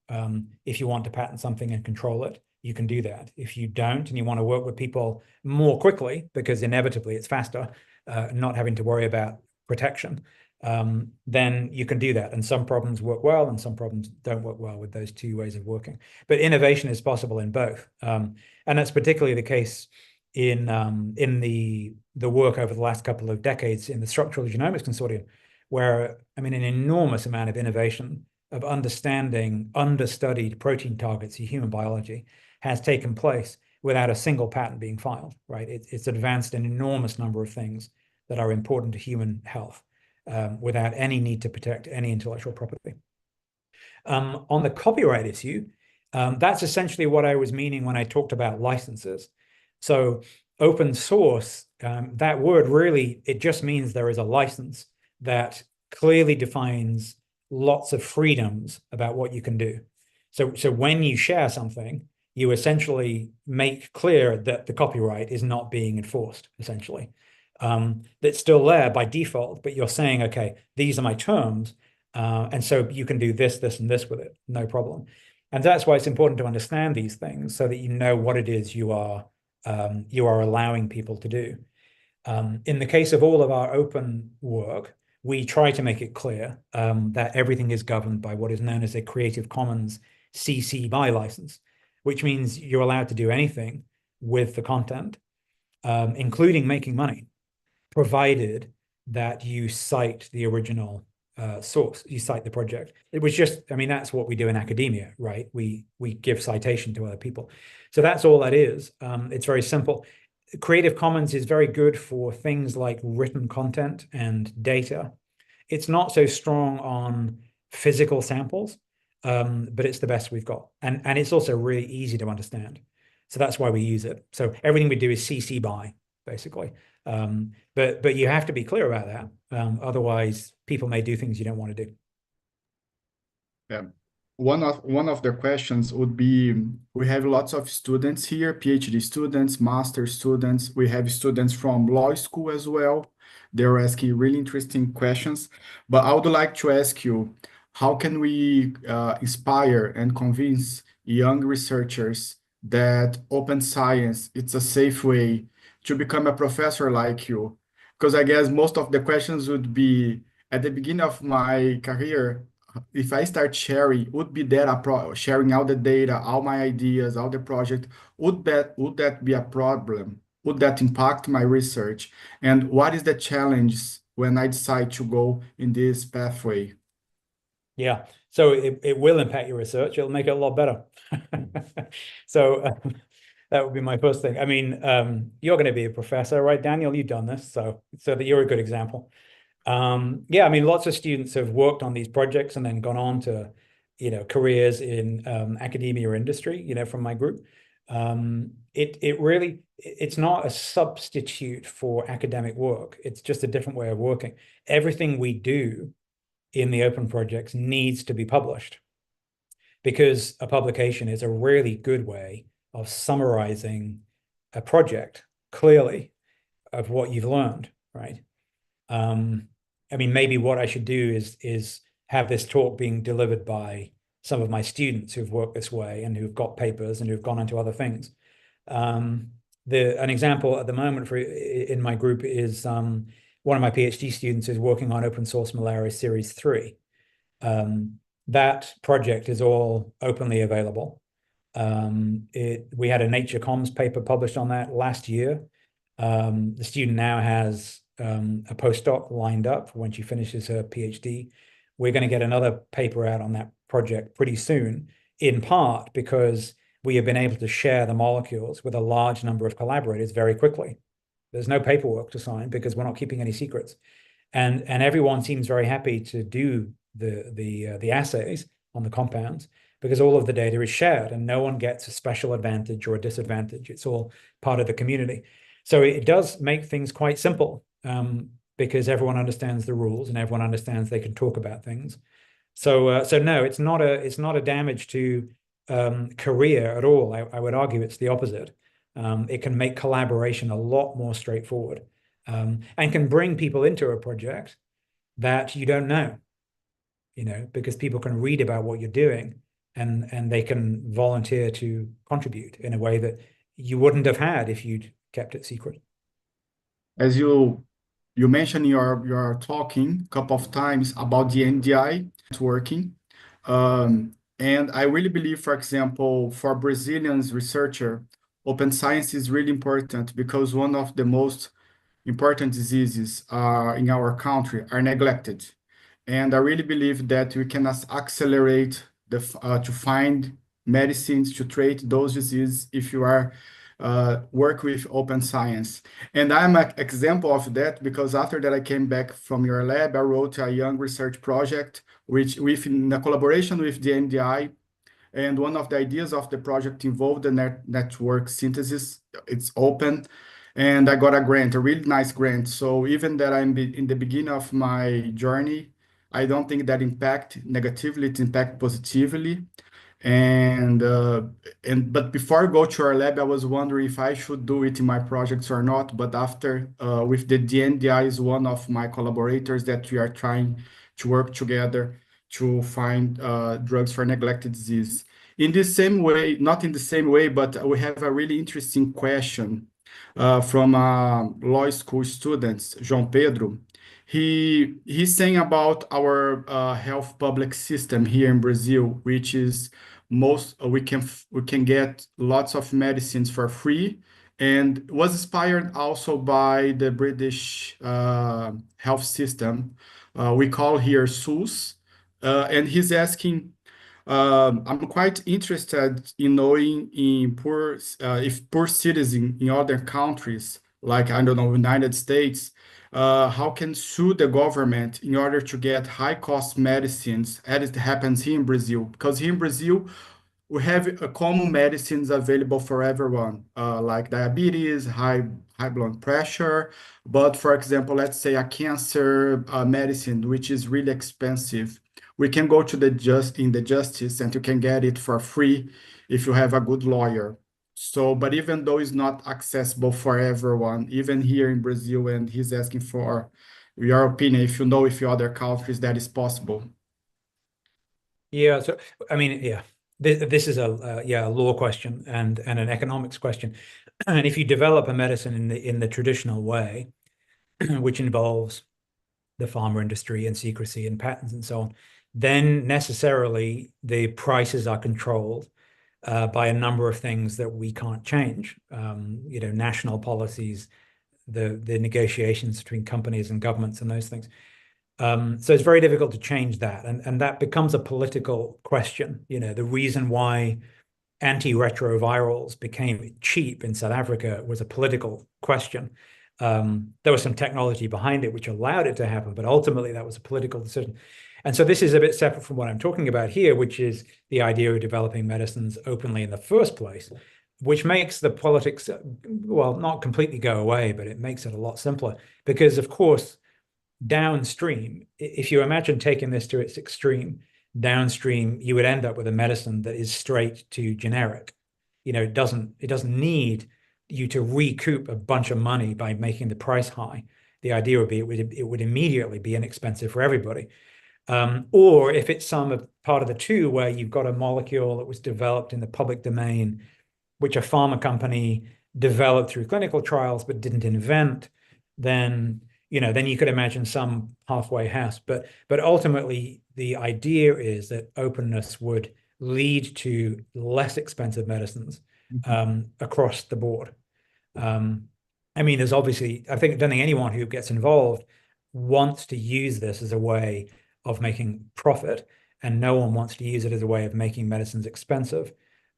C: If you want to patent something and control it, you can do that. If you don't, and you want to work with people more quickly, because inevitably it's faster, not having to worry about protection, then you can do that. And some problems work well and some problems don't work well with those two ways of working. But innovation is possible in both. And that's particularly the case in the work over the last couple of decades in the Structural Genomics Consortium, where, an enormous amount of innovation of understanding understudied protein targets in human biology has taken place without a single patent being filed, right? It's advanced an enormous number of things that are important to human health, without any need to protect any intellectual property. On the copyright issue, that's essentially what I was meaning when I talked about licenses. So open source, that word really, it just means there is a license that clearly defines lots of freedoms about what you can do. So when you share something, you essentially make clear that the copyright is not being enforced, essentially. That's still there by default, but you're saying, okay, these are my terms, and so you can do this, this, and this with it, no problem. And that's why it's important to understand these things so that you know what it is you are allowing people to do. In the case of all of our open work, we try to make it clear that everything is governed by what is known as a Creative Commons CC BY license, which means you're allowed to do anything with the content, including making money, provided that you cite the original source, you cite the project. It was just, I mean, that's what we do in academia, right? We give citation to other people. So that's all that is. It's very simple. Creative Commons is very good for things like written content and data. It's not so strong on physical samples, but it's the best we've got. And it's also really easy to understand. So that's why we use it. So everything we do is CC BY, basically. But you have to be clear about that. Otherwise, people may do things you don't want to do.
B: Yeah. One of the questions would be, we have lots of students here, PhD students, master students. We have students from law school as well. They're asking really interesting questions. But I would like to ask you, how can we inspire and convince young researchers that open science, it's a safe way to become a professor like you? Because I guess most of the questions would be, at the beginning of my career, if I start sharing, would be that sharing all the data, all my ideas, all the project, would that be a problem? Would that impact my research? And what is the challenge when I decide to go in this pathway?
C: Yeah, so it will impact your research. It'll make it a lot better. So that would be my first thing. I mean, you're going to be a professor, right, Daniel? You've done this, so that you're a good example. Yeah, I mean, lots of students have worked on these projects and then gone on to, careers in academia or industry, from my group. It's not a substitute for academic work. It's just a different way of working. Everything we do in the open projects needs to be published, because a publication is a really good way of summarizing a project clearly of what you've learned, right? I mean, maybe what I should do is have this talk being delivered by some of my students who've worked this way and who've got papers and who've gone into other things. An example at the moment in my group is one of my PhD students is working on open source malaria series 3. That project is all openly available. We had a Nature Comms paper published on that last year. The student now has a postdoc lined up when she finishes her PhD. We're going to get another paper out on that project pretty soon, in part because we have been able to share the molecules with a large number of collaborators very quickly. There's no paperwork to sign because we're not keeping any secrets. And everyone seems very happy to do the assays on the compounds because all of the data is shared and no one gets a special advantage or a disadvantage. It's all part of the community. So it does make things quite simple because everyone understands the rules and everyone understands they can talk about things. So no, it's not a damage to career at all. I would argue it's the opposite. It can make collaboration a lot more straightforward and can bring people into a project that you don't know, because people can read about what you're doing and they can volunteer to contribute in a way that you wouldn't have had if you'd kept it secret.
B: As you mentioned, you're talking a couple of times about the NDI networking. And I really believe, for example, for Brazilians researcher, open science is really important because one of the most important diseases in our country are neglected. And I really believe that we can accelerate to find medicines to treat those diseases if you are work with open science. And I'm an example of that because after that I came back from your lab, I wrote a young research project in a collaboration with the NDI. And one of the ideas of the project involved the network synthesis. It's open. And I got a grant, a really nice grant. So even that I'm in the beginning of my journey, I don't think that impact negatively, it impact positively. But before I go to our lab, I was wondering if I should do it in my projects or not. But after with the DNDI is one of my collaborators that we are trying to work together to find drugs for neglected disease. In the same way, not in the same way, but we have a really interesting question from law school students, João Pedro. He's saying about our health public system here in Brazil, which is we can get lots of medicines for free, and was inspired also by the British health system. We call here SUS, and he's asking. I'm quite interested in knowing if poor citizens in other countries, like I don't know, United States, how can sue the government in order to get high cost medicines as it happens here in Brazil? Because here in Brazil, we have common medicines available for everyone, like diabetes, high blood pressure. But for example, let's say a cancer medicine, which is really expensive, we can go to the justice and you can get it for free if you have a good lawyer. So, but even though it's not accessible for everyone, even here in Brazil, and he's asking for your opinion, if you know if in other countries that is possible.
C: Yeah, so I mean, yeah, this is a law question and an economics question. And if you develop a medicine in the traditional way, which involves the pharma industry and secrecy and patents and so on, then necessarily the prices are controlled by a number of things that we can't change. National policies, the negotiations between companies and governments and those things. So it's very difficult to change that. And that becomes a political question. The reason why antiretrovirals became cheap in South Africa was a political question. There was some technology behind it which allowed it to happen, but ultimately that was a political decision. And so this is a bit separate from what I'm talking about here, which is the idea of developing medicines openly in the first place, which makes the politics, well, not completely go away, but it makes it a lot simpler. Because, of course, downstream, if you imagine taking this to its extreme, downstream, you would end up with a medicine that is straight to generic. It doesn't need you to recoup a bunch of money by making the price high. The idea would be it would immediately be inexpensive for everybody. Or if it's some part of the two where you've got a molecule that was developed in the public domain, which a pharma company developed through clinical trials but didn't invent, then you could imagine some halfway house. But ultimately, the idea is that openness would lead to less expensive medicines across the board. There's obviously, I don't think anyone who gets involved wants to use this as a way of making profit, and no one wants to use it as a way of making medicines expensive.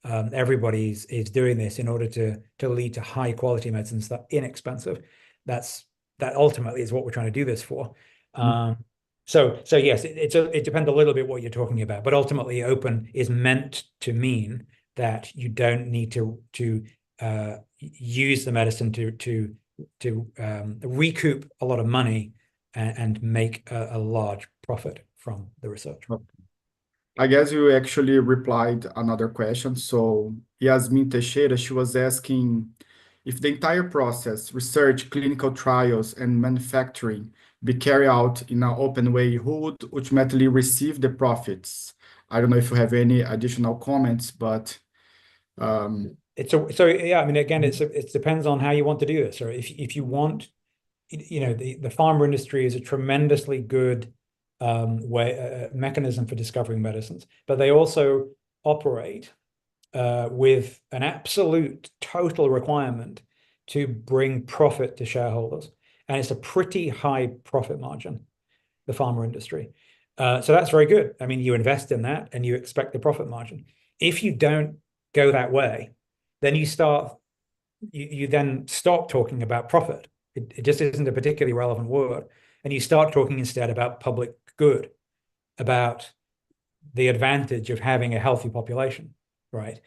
C: Everybody is doing this in order to lead to high quality medicines that are inexpensive. That ultimately is what we're trying to do this for. So yes, it depends a little bit what you're talking about, but ultimately open is meant to mean that you don't need to use the medicine to recoup a lot of money and make a large profit from the research.
B: I guess you actually replied another question. So Yasmin Teixeira, she was asking if the entire process, research, clinical trials, and manufacturing be carried out in an open way, who would ultimately receive the profits? I don't know if you have any additional comments, but
C: again, it depends on how you want to do this. Or if you want, the pharma industry is a tremendously good mechanism for discovering medicines, but they also operate with an absolute total requirement to bring profit to shareholders. And it's a pretty high profit margin, the pharma industry. So that's very good. You invest in that and you expect the profit margin. If you don't go that way, then you start you then stop talking about profit. It just isn't a particularly relevant word. And you start talking instead about public good, about the advantage of having a healthy population, right?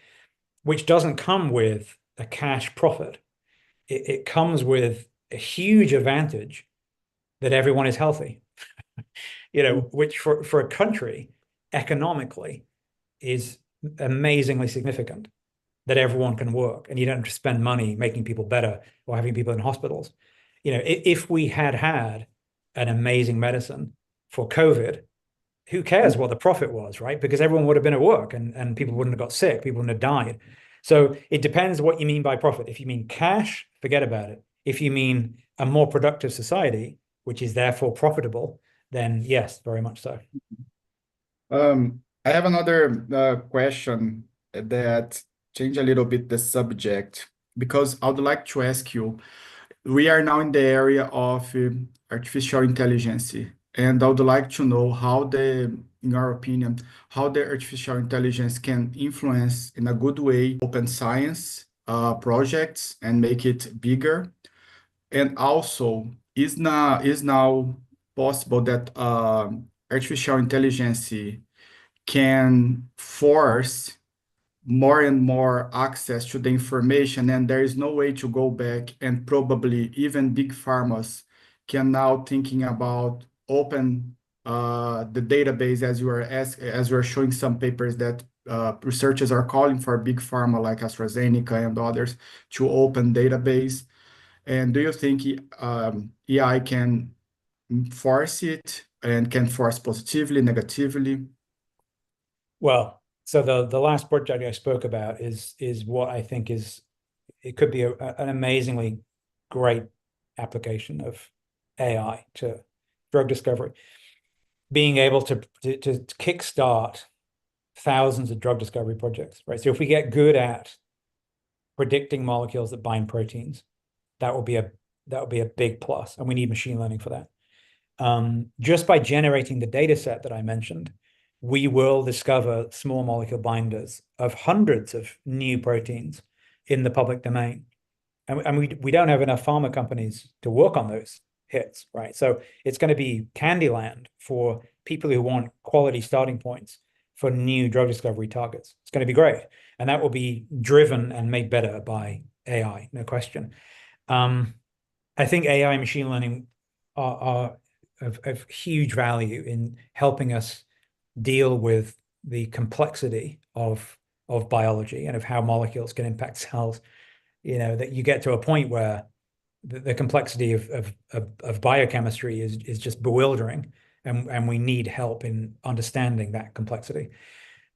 C: Which doesn't come with a cash profit. It comes with a huge advantage that everyone is healthy, which for a country economically is amazingly significant, that everyone can work and you don't have to spend money making people better or having people in hospitals. If we had an amazing medicine for COVID, who cares what the profit was, right? Because everyone would have been at work and people wouldn't have got sick, people wouldn't have died. So it depends what you mean by profit. If you mean cash, forget about it. If you mean a more productive society, which is therefore profitable, then yes, very much so.
B: I have another question that change a little bit the subject, because I would like to ask you, we are now in the area of artificial intelligence, and I would like to know in your opinion, how the artificial intelligence can influence in a good way open science projects and make it bigger. And also, is now possible that artificial intelligence can force more and more access to the information, and there is no way to go back, and probably even big pharmas can now thinking about open the database, as you are showing some papers that researchers are calling for big pharma like AstraZeneca and others to open database. And do you think AI can force it, and can force positively, negatively?
C: Well, so the last project I spoke about is what I think it could be an amazingly great application of AI to drug discovery. Being able to kickstart thousands of drug discovery projects, right? So if we get good at predicting molecules that bind proteins, that will be a big plus, and we need machine learning for that. Just by generating the data set that I mentioned, we will discover small molecule binders of hundreds of new proteins in the public domain. And we don't have enough pharma companies to work on those hits, right? So it's going to be Candyland for people who want quality starting points for new drug discovery targets. It's going to be great. And that will be driven and made better by AI, no question. I think AI and machine learning are of huge value in helping us deal with the complexity of biology and of how molecules can impact cells. That you get to a point where the complexity of biochemistry is just bewildering, and we need help in understanding that complexity.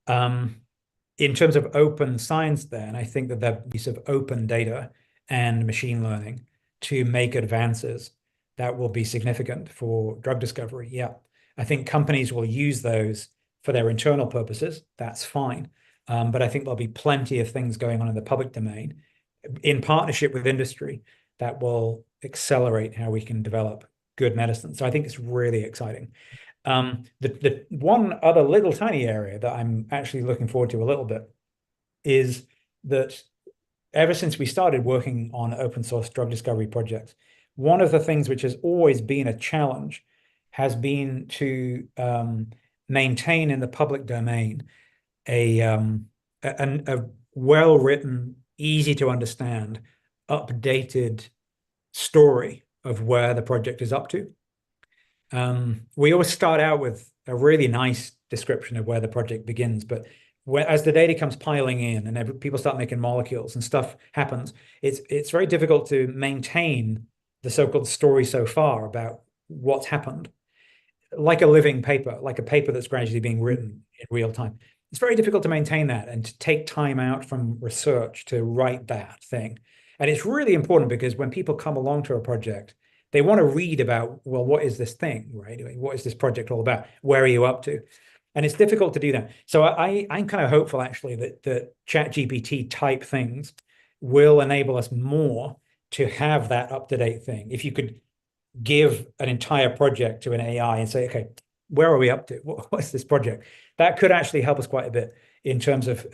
C: In terms of open science, then I think that the use of open data and machine learning to make advances that will be significant for drug discovery. Yeah, I think companies will use those for their internal purposes. That's fine. But I think there'll be plenty of things going on in the public domain in partnership with industry that will accelerate how we can develop good medicine. So I think it's really exciting. The one other little tiny area that I'm actually looking forward to a little bit is that ever since we started working on open source drug discovery projects, one of the things which has always been a challenge has been to maintain in the public domain a well-written, easy to understand, updated story of where the project is up to. We always start out with a really nice description of where the project begins, but as the data comes piling in and people start making molecules and stuff happens, it's very difficult to maintain the so-called story so far about what's happened. Like a living paper, like a paper that's gradually being written in real time. It's very difficult to maintain that and to take time out from research to write that thing. And it's really important because when people come along to a project, they want to read about, well, what is this thing, right? What is this project all about? Where are you up to? And it's difficult to do that. So I'm kind of hopeful, actually, that ChatGPT type things will enable us more to have that up-to-date thing. If you could give an entire project to an AI and say, okay, where are we up to? What's this project? That could actually help us quite a bit in terms of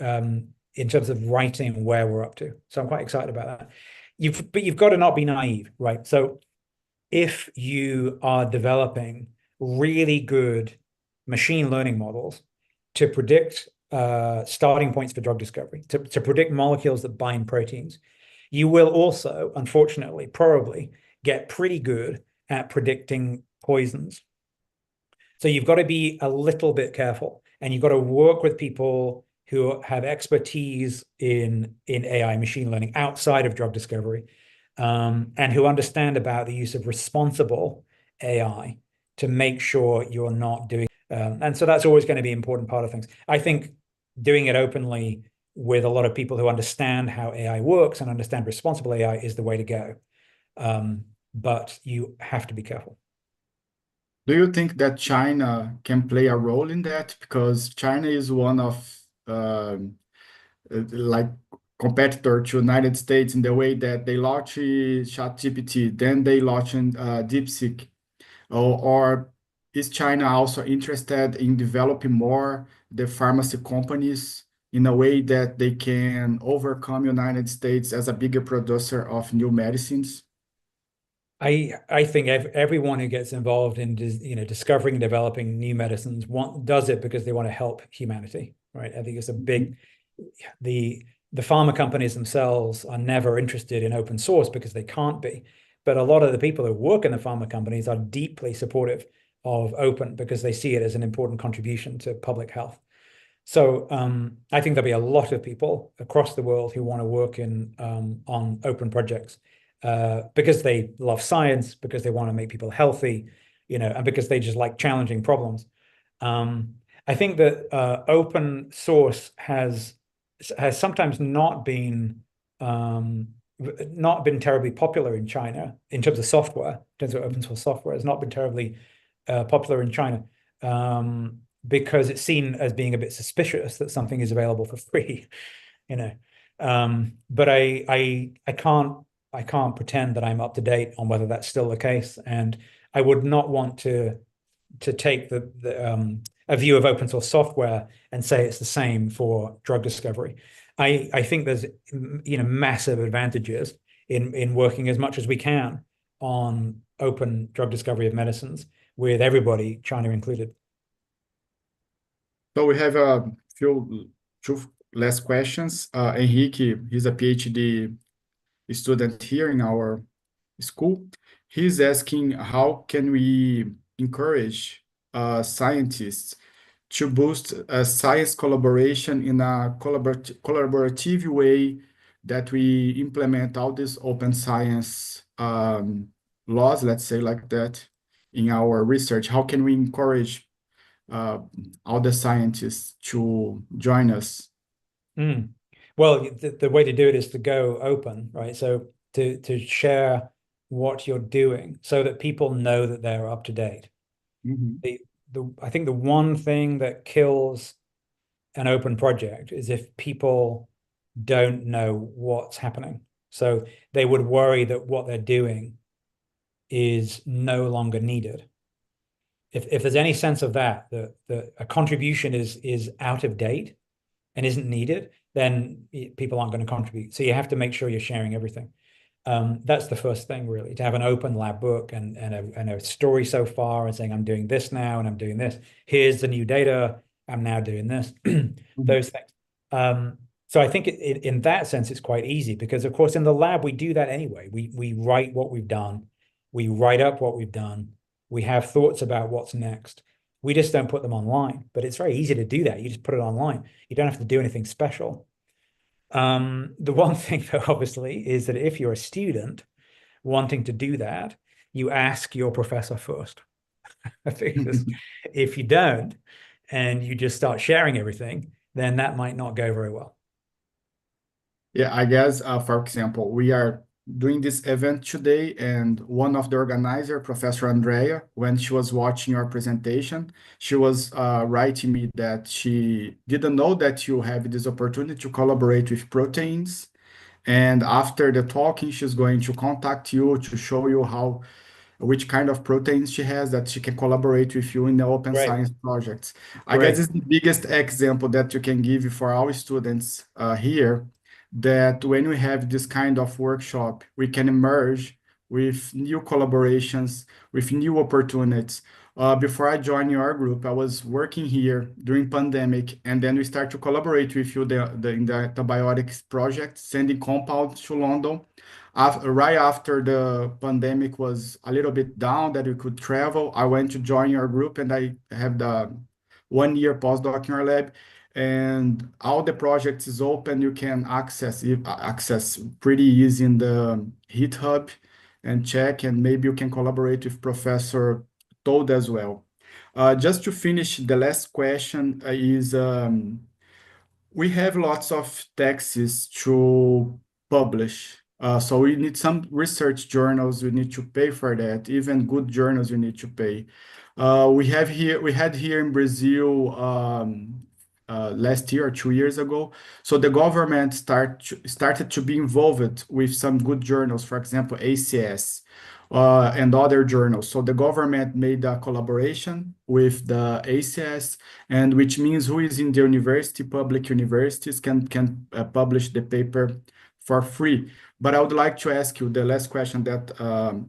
C: writing where we're up to. So I'm quite excited about that. but you've got to not be naive, right? So if you are developing really good machine learning models to predict starting points for drug discovery, to predict molecules that bind proteins, you will also, unfortunately, probably get pretty good at predicting poisons. So you've got to be a little bit careful, and you've got to work with people who have expertise in AI machine learning outside of drug discovery, and who understand about the use of responsible AI to make sure you're not doing. And so that's always going to be an important part of things. I think doing it openly with a lot of people who understand how AI works and understand responsible AI is the way to go. But you have to be careful.
B: Do you think that China can play a role in that? Because China is one of like competitor to United States in the way that they launch ChatGPT, then they launch DeepSeek, or is China also interested in developing more the pharmacy companies in a way that they can overcome United States as a bigger producer of new medicines?
C: I think everyone who gets involved in discovering and developing new medicines does it because they want to help humanity, right? I think it's a big the pharma companies themselves are never interested in open source because they can't be. But a lot of the people who work in the pharma companies are deeply supportive of open because they see it as an important contribution to public health. So I think there'll be a lot of people across the world who want to work on open projects because they love science, because they want to make people healthy, and because they just like challenging problems. I think that open source has sometimes not been terribly popular in China in terms of software. In terms of open source software, it's not been terribly popular in China because it's seen as being a bit suspicious that something is available for free, But I can't pretend that I'm up to date on whether that's still the case, and I would not want to take a view of open source software and say it's the same for drug discovery. I think there's massive advantages in working as much as we can on open drug discovery of medicines with everybody, China included.
B: So we have a two last questions. Enrique, he's a PhD student here in our school. He's asking how can we encourage scientists to boost science collaboration in a collaborative way that we implement all these open science laws, let's say like that, in our research. How can we encourage all the scientists to join us?
C: Well, the way to do it is to go open, right? So to share what you're doing so that people know that they're up to date. I think the one thing that kills an open project is if people don't know what's happening. So they would worry that what they're doing is no longer needed. If there's any sense of that a contribution is out of date and isn't needed, then people aren't going to contribute. So you have to make sure you're sharing everything. That's the first thing, really, to have an open lab book and a story so far and saying, I'm doing this now and I'm doing this. Here's the new data. I'm now doing this. Those things. So I think in that sense, it's quite easy because, of course, in the lab, we do that anyway. We write what we've done. We write up what we've done. We have thoughts about what's next. We just don't put them online, but it's very easy to do that. You just put it online. You don't have to do anything special. The one thing, though, obviously, is that if you're a student wanting to do that, you ask your professor first. Because if you don't, and you just start sharing everything, then that might not go very well.
B: Yeah, I guess, for example, we are doing this event today, and one of the organizer, Professor Andrea, when she was watching your presentation, she was writing me that she didn't know that you have this opportunity to collaborate with proteins. And after the talking, she's going to contact you to show you which kind of proteins she has that she can collaborate with you in the open science projects. I guess it's the biggest example that you can give for our students here that when we have this kind of workshop, we can emerge with new collaborations, with new opportunities. Before I joined your group, I was working here during pandemic, and then we start to collaborate with you in the antibiotics project, sending compounds to London. Right after the pandemic was a little bit down, that we could travel, I went to join your group, and I have the 1 year postdoc in your lab, and all the projects is open. You can access pretty easy in the GitHub and check, and maybe you can collaborate with Professor Told as well. Just to finish, the last question is, we have lots of texts to publish. So we need some research journals, we need to pay for that. Even good journals, you need to pay. We had here in Brazil last year or 2 years ago. So the government started to be involved with some good journals, for example, ACS. And other journals. So the government made a collaboration with the ACS, and which means who is in the university, public universities can publish the paper for free. But I would like to ask you, the last question that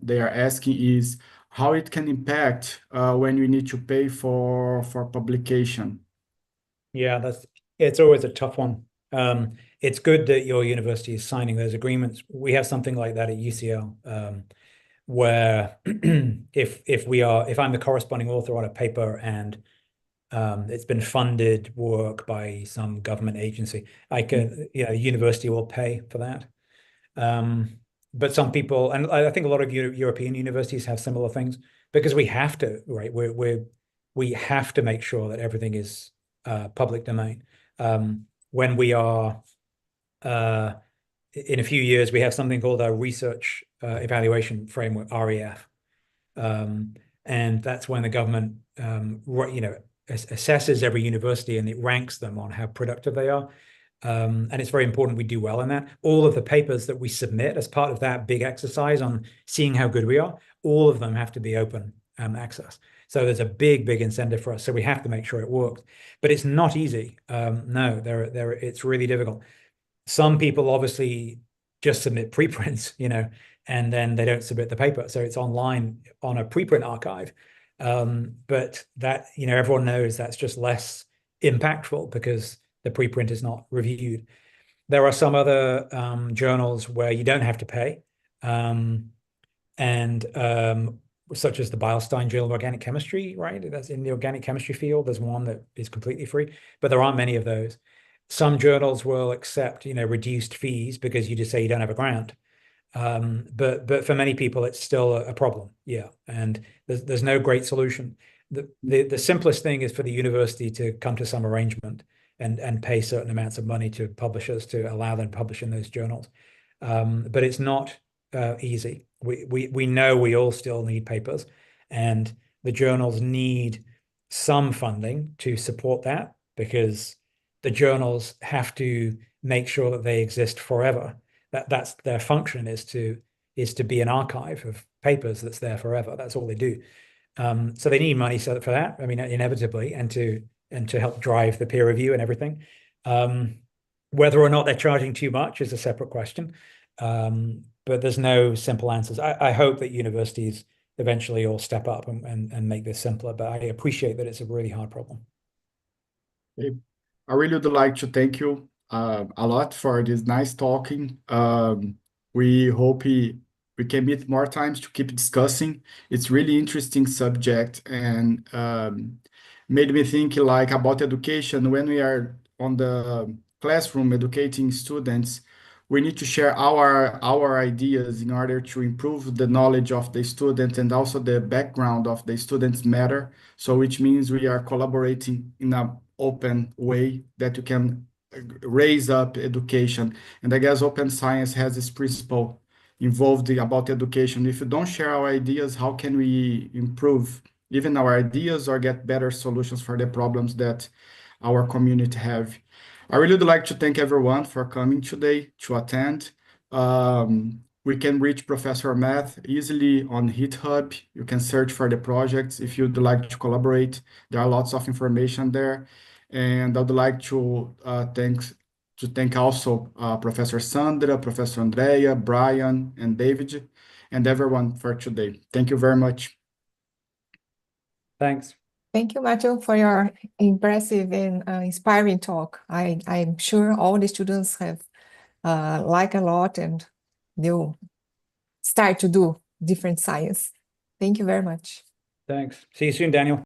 B: they are asking is how it can impact when you need to pay for publication.
C: Yeah, it's always a tough one. It's good that your university is signing those agreements. We have something like that at UCL, where if I'm the corresponding author on a paper and it's been funded work by some government agency, university will pay for that. But some people, and I think a lot of European universities have similar things, because we have to, right? We have to make sure that everything is public domain. When we are in a few years, we have something called a research evaluation framework, REF. And that's when the government, assesses every university and it ranks them on how productive they are. And it's very important we do well in that. All of the papers that we submit as part of that big exercise on seeing how good we are, all of them have to be open access. So there's a big incentive for us. So we have to make sure it works. But it's not easy. No, it's really difficult. Some people obviously just submit preprints, and then they don't submit the paper. So it's online on a preprint archive. But that, everyone knows that's just less impactful because the preprint is not reviewed. There are some other journals where you don't have to pay, such as the Beilstein Journal of Organic Chemistry, right? That's in the organic chemistry field. There's one that is completely free, but there aren't many of those. Some journals will accept, reduced fees because you just say you don't have a grant. But for many people, it's still a problem. Yeah, and there's no great solution. The simplest thing is for the university to come to some arrangement and pay certain amounts of money to publishers to allow them to publish in those journals. But it's not easy. We know we all still need papers, and the journals need some funding to support that, because the journals have to make sure that they exist forever. That's their function, is to be an archive of papers that's there forever. That's all they do. So they need money for that. I mean, inevitably, and to help drive the peer review and everything. Whether or not they're charging too much is a separate question. But there's no simple answers. I hope that universities eventually all step up and make this simpler. But I appreciate that it's a really hard problem.
B: I really would like to thank you a lot for this nice talking. We hope we can meet more times to keep discussing. It's really interesting subject, and made me think about education. When we are on the classroom educating students, we need to share our ideas in order to improve the knowledge of the student, and also the background of the students matter. So which means we are collaborating in an open way that you can raise up education. And I guess open science has this principle involved about education. If you don't share our ideas, how can we improve even our ideas or get better solutions for the problems that our community have? I really would like to thank everyone for coming today to attend. We can reach Professor Math easily on GitHub. You can search for the projects if you'd like to collaborate. There are lots of information there. And I'd like to thank to thank also Professor Sandra, Professor Andrea, Brian, and David, and everyone for today. Thank you very much.
C: Thanks.
D: Thank you, Matthew, for your impressive and inspiring talk. I'm sure all the students have liked a lot and they'll start to do different science. Thank you very much.
C: Thanks. See you soon, Daniel.